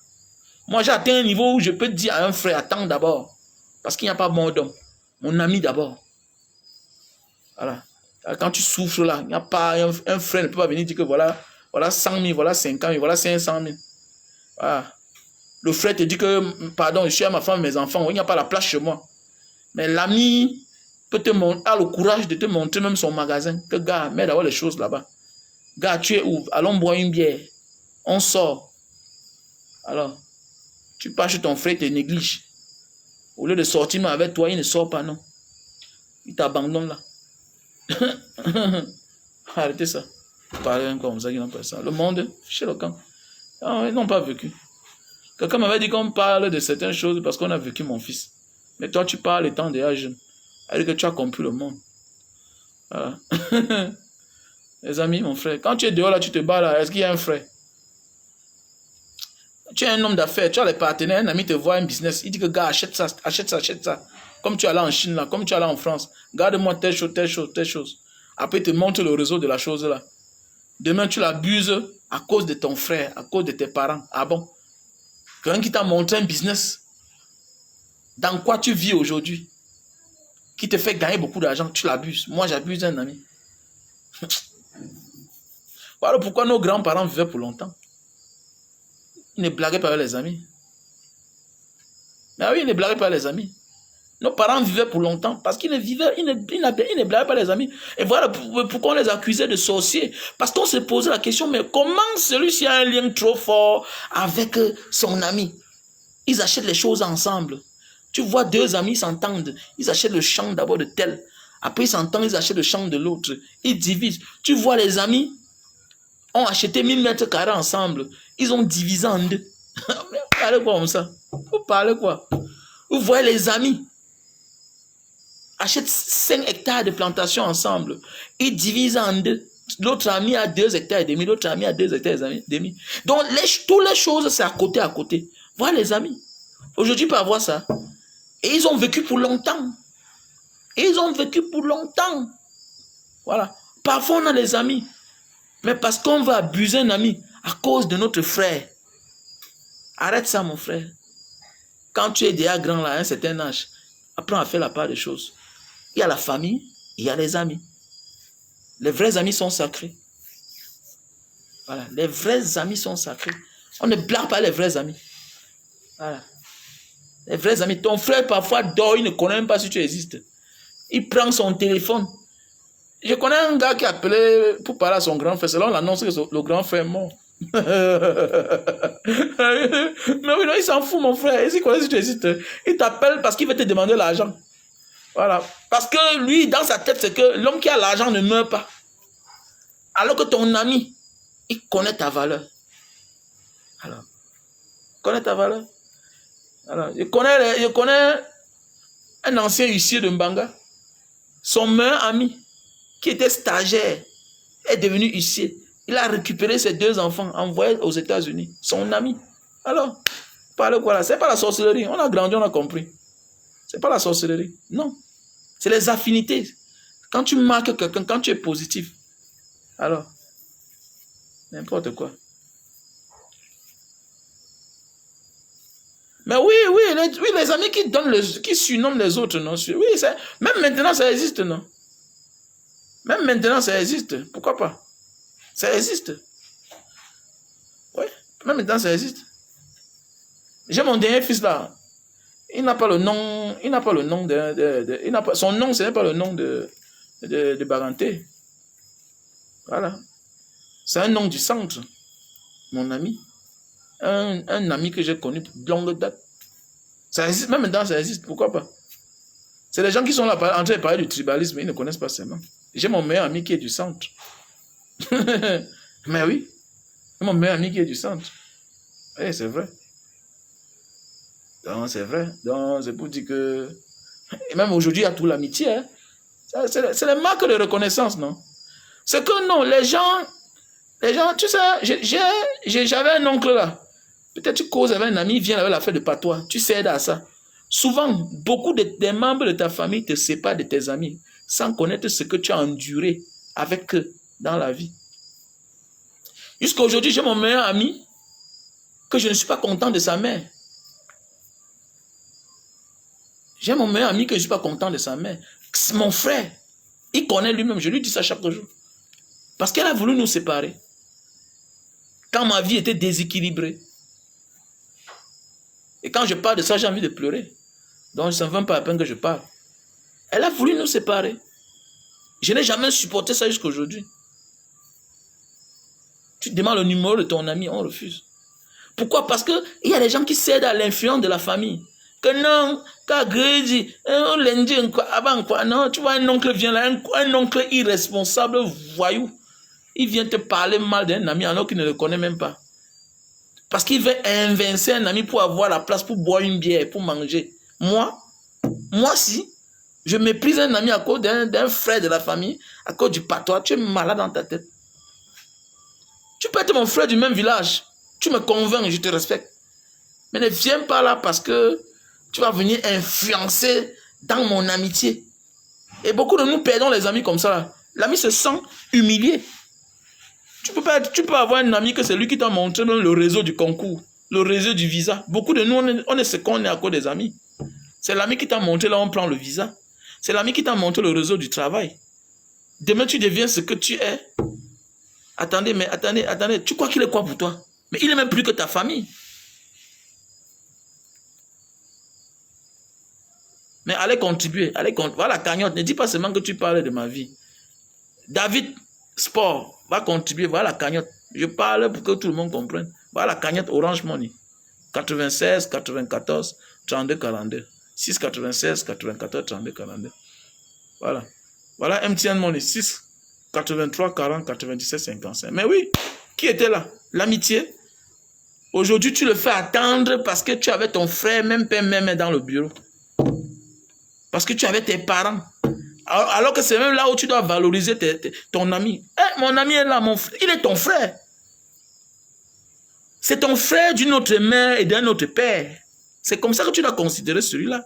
Moi, j'ai atteint un niveau où je peux dire à un frère, attends d'abord. Parce qu'il n'y a pas bon d'homme. Mon ami d'abord. Voilà. Quand tu souffres là, il n'y a pas un frère ne peut pas venir dire que voilà 100 000, voilà 50 000, voilà 500 000. Voilà. Le frère te dit que, pardon, je suis à ma femme, mes enfants, il n'y a pas la place chez moi. Mais l'ami peut a le courage de te montrer même son magasin. Que gars, mets d'abord les choses là-bas. Gars, tu es où? Allons boire une bière. On sort. Alors, tu pars chez ton frère, tu te négliges. Au lieu de sortir avec toi, il ne sort pas, non. Il t'abandonne là. Arrêtez ça. Parlez comme ça, ça. Le monde, chez le camp. Ah, ils n'ont pas vécu. Quelqu'un m'avait dit qu'on parle de certaines choses parce qu'on a vécu mon fils. Mais toi, tu parles étant déjà jeune. Alors que tu as compris le monde. Voilà. Les amis, mon frère, quand tu es dehors là, tu te bats là, est-ce qu'il y a un frère? Tu es un homme d'affaires, tu as les partenaires, un ami te voit un business, il dit que gars, achète ça, achète ça, achète ça. Comme tu es là en Chine là, comme tu es là en France, garde-moi telle chose, telle chose, telle chose. Après, il te montre le réseau de la chose là. Demain, tu l'abuses à cause de ton frère, à cause de tes parents. Ah bon? Quelqu'un qui t'a montré un business, dans quoi tu vis aujourd'hui, qui te fait gagner beaucoup d'argent, tu l'abuses. Moi, j'abuse un ami. Voilà pourquoi nos grands-parents vivaient pour longtemps. Ils ne blaguaient pas avec les amis. Mais oui, ils ne blaguaient pas avec les amis. Nos parents vivaient pour longtemps parce qu'ils ne blaguaient pas les amis. Et voilà pourquoi on les accusait de sorciers. Parce qu'on se posait la question, mais comment celui-ci a un lien trop fort avec son ami? Ils achètent les choses ensemble. Tu vois 2 amis s'entendent. Ils achètent le champ d'abord de tel. Après ils s'entendent, ils achètent le champ de l'autre. Ils divisent. Tu vois les amis ont acheté 1000 mètres carrés ensemble. Ils ont divisé en 2. Vous parlez quoi comme ça? Vous parlez quoi? Vous voyez les amis achètent 5 hectares de plantation ensemble. Ils divisent en 2. L'autre ami a 2 hectares et demi. L'autre ami a 2 hectares et demi. Donc, toutes les choses, c'est à côté, à côté. Voilà les amis. Aujourd'hui, tu peux avoir ça. Et ils ont vécu pour longtemps. Ils ont vécu pour longtemps. Voilà. Parfois, on a des amis. Mais parce qu'on va abuser un ami à cause de notre frère. Arrête ça, mon frère. Quand tu es déjà grand, là, à un certain âge, apprends à faire la part des choses. Il y a la famille, il y a les amis. Les vrais amis sont sacrés. Voilà. Les vrais amis sont sacrés. On ne blague pas les vrais amis. Voilà. Les vrais amis. Ton frère, parfois, dort, il ne connaît même pas si tu existes. Il prend son téléphone. Je connais un gars qui appelait pour parler à son grand frère. C'est là on annonce que le grand frère est mort. Mais oui, non, il s'en fout, mon frère. Il connaît si tu existes. Il t'appelle parce qu'il veut te demander l'argent. Voilà. Parce que lui, dans sa tête, c'est que l'homme qui a l'argent ne meurt pas. Alors que ton ami, il connaît ta valeur. Alors, il connaît ta valeur. Alors, je connais un ancien huissier de Mbanga. Son meilleur ami, qui était stagiaire, est devenu huissier. Il a récupéré ses 2 enfants, envoyés aux États-Unis. Son ami. Alors, parle quoi là? C'est pas la sorcellerie. On a grandi, on a compris. C'est pas la sorcellerie. Non. C'est les affinités. Quand tu marques quelqu'un, quand tu es positif, alors, n'importe quoi. Mais oui, oui, les amis qui donnent qui surnomment les autres, non? Oui, même maintenant, ça existe, non? Même maintenant, ça existe. Pourquoi pas? Ça existe. Oui, même maintenant, ça existe. J'ai mon dernier fils là. Il n'a pas le nom, il n'a pas le nom son nom, ce n'est pas le nom de Baranté. Voilà. C'est un nom du centre, mon ami. Un ami que j'ai connu pour longue date. Ça existe, même maintenant, ça existe. Pourquoi pas? C'est les gens qui sont là en train de parler du tribalisme, ils ne connaissent pas seulement. J'ai mon meilleur ami qui est du centre. Mais oui, mon meilleur ami qui est du centre. Oui, c'est vrai. Donc, c'est vrai. Donc, c'est pour dire que... Et même aujourd'hui, il y a toute l'amitié. Hein. C'est les marques de reconnaissance, non? C'est que non, les gens, tu sais, j'avais un oncle là. Peut-être tu causes avec un ami, il vient avec l'affaire de patois. Tu cèdes à ça. Souvent, beaucoup des membres de ta famille te séparent de tes amis sans connaître ce que tu as enduré avec eux dans la vie. Jusqu'à aujourd'hui, j'ai mon meilleur ami que je ne suis pas content de sa mère. J'ai mon meilleur ami que je ne suis pas content de sa mère. C'est mon frère. Il connaît lui-même. Je lui dis ça chaque jour. Parce qu'elle a voulu nous séparer. Quand ma vie était déséquilibrée. Et quand je parle de ça, j'ai envie de pleurer. Donc, ça ne vaut pas la peine que je parle. Elle a voulu nous séparer. Je n'ai jamais supporté ça jusqu'à aujourd'hui. Tu demandes le numéro de ton ami, on refuse. Pourquoi? Parce qu'il y a des gens qui cèdent à l'influence de la famille. Que non, non, tu vois, un oncle vient là, un oncle irresponsable, voyou. Il vient te parler mal d'un ami alors qu'il ne le connaît même pas. Parce qu'il veut invincer un ami pour avoir la place pour boire une bière, pour manger. Moi si, je méprise un ami à cause d'un frère de la famille, à cause du patois, tu es malade dans ta tête. Tu peux être mon frère du même village. Tu me convaincs, je te respecte. Mais ne viens pas là parce que tu vas venir influencer dans mon amitié. Et beaucoup de nous perdons les amis comme ça. L'ami se sent humilié. Tu peux avoir un ami que c'est lui qui t'a montré le réseau du concours, le réseau du visa. Beaucoup de nous, on est ce qu'on est à cause des amis. C'est l'ami qui t'a montré là, on prend le visa. C'est l'ami qui t'a montré le réseau du travail. Demain, tu deviens ce que tu es. Attendez, tu crois qu'il est quoi pour toi? Mais il est même plus que ta famille. Mais allez contribuer, voilà la cagnotte. Ne dis pas seulement que tu parles de ma vie. David Sport va contribuer, voilà la cagnotte. Je parle pour que tout le monde comprenne. Voilà la cagnotte Orange Money. 96 94 32 42. 6 96 94 32 42. Voilà. Voilà MTN Money 6 83 40 97 55. Mais oui, qui était là? L'amitié. Aujourd'hui, tu le fais attendre parce que tu avais ton frère, même père, même mère dans le bureau. Parce que tu avais tes parents. Alors que c'est même là où tu dois valoriser ton ami. Mon ami est là, mon frère. Il est ton frère. C'est ton frère d'une autre mère et d'un autre père. C'est comme ça que tu dois considérer celui-là.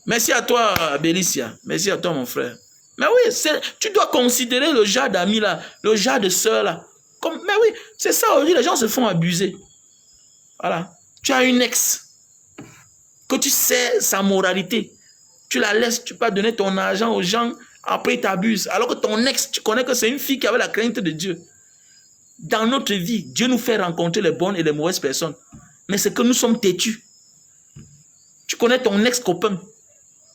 Merci à toi, Bélicia. Merci à toi, mon frère. Mais oui, tu dois considérer le genre d'ami là, le genre de soeur là. Mais oui, c'est ça aujourd'hui, les gens se font abuser. Voilà. Tu as une ex que tu sais sa moralité. Tu la laisses, tu peux donner ton argent aux gens, après ils t'abusent. Alors que ton ex, tu connais que c'est une fille qui avait la crainte de Dieu. Dans notre vie, Dieu nous fait rencontrer les bonnes et les mauvaises personnes. Mais c'est que nous sommes têtus. Tu connais ton ex-copain.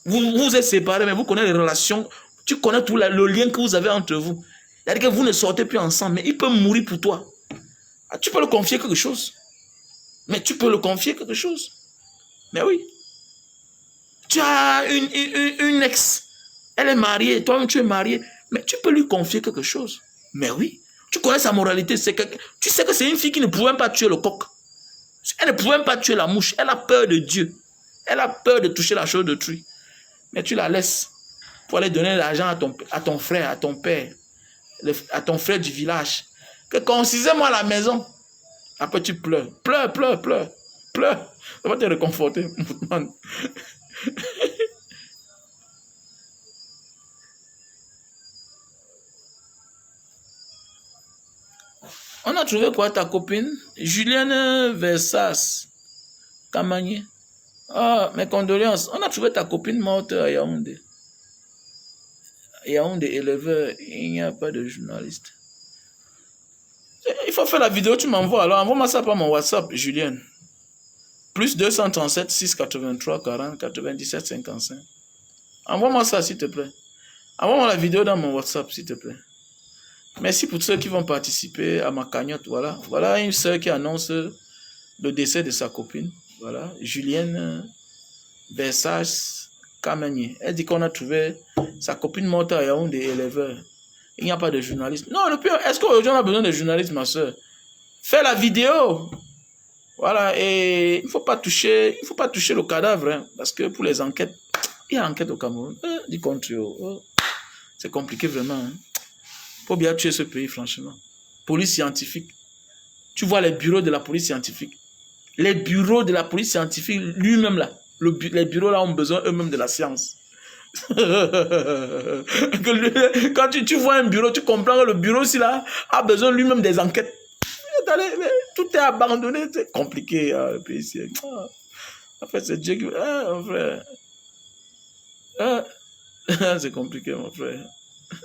Vous êtes séparés, mais vous connaissez les relations. Tu connais tout le lien que vous avez entre vous. C'est-à-dire que vous ne sortez plus ensemble, mais il peut mourir pour toi. Tu peux le confier quelque chose. Mais tu peux le confier quelque chose. Mais oui. Tu as une ex. Elle est mariée, toi-même tu es marié. Mais tu peux lui confier quelque chose. Mais oui. Tu connais sa moralité. Tu sais que c'est une fille qui ne pouvait même pas tuer le coq. Elle ne pouvait même pas tuer la mouche. Elle a peur de Dieu. Elle a peur de toucher la chose d'autrui. Mais tu la laisses pour aller donner l'argent à ton frère, à ton père, à ton frère du village. Que concisez-moi à la maison. Après tu pleures. Pleure. Ça va te réconforter. On a trouvé quoi, ta copine? Julienne Versas Kamani. Ah, mes condoléances. On a trouvé ta copine morte à Yaoundé. Yaoundé, éleveur, il n'y a pas de journaliste. Il faut faire la vidéo, tu m'envoies. Alors, envoie-moi ça par mon WhatsApp, Julienne. Plus 237 683 40 97 55. Envoie-moi ça, s'il te plaît. Envoie-moi la vidéo dans mon WhatsApp, s'il te plaît. Merci pour ceux qui vont participer à ma cagnotte. Voilà. Voilà une sœur qui annonce le décès de sa copine. Voilà. Julienne Versas Kamani. Elle dit qu'on a trouvé sa copine morte à Yaoundé, éleveur. Il n'y a pas de journaliste. Non, le pire, est-ce qu'aujourd'hui on a besoin de journalistes, ma soeur? Fais la vidéo. Voilà, et il ne faut pas toucher le cadavre, hein, parce que pour les enquêtes, il y a enquête au Cameroun. Du contre, c'est compliqué vraiment. Hein. Faut bien tuer ce pays, franchement. Police scientifique. Tu vois les bureaux de la police scientifique. Les bureaux de la police scientifique, lui-même là, les bureaux là ont besoin eux-mêmes de la science. Quand tu vois un bureau, tu comprends que le bureau aussi là a besoin lui-même des enquêtes. Tout est abandonné, c'est compliqué le pays ici. En fait, c'est Dieu qui... mon frère. C'est compliqué, mon frère.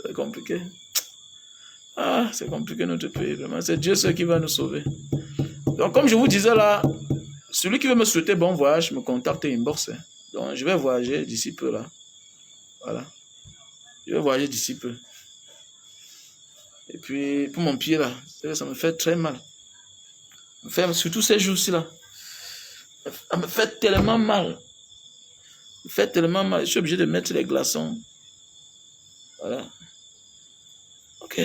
C'est compliqué. C'est compliqué notre pays, vraiment. C'est Dieu seul qui va nous sauver. Donc, comme je vous disais là, celui qui veut me souhaiter bon voyage, me contacte inbox. Hein. Donc, je vais voyager d'ici peu là. Voilà. Je vais voyager d'ici peu. Et puis, pour mon pied là, ça me fait très mal. Surtout ces jours-ci là. Ça me fait tellement mal. Ça me fait tellement mal. Je suis obligé de mettre les glaçons. Voilà. Ok.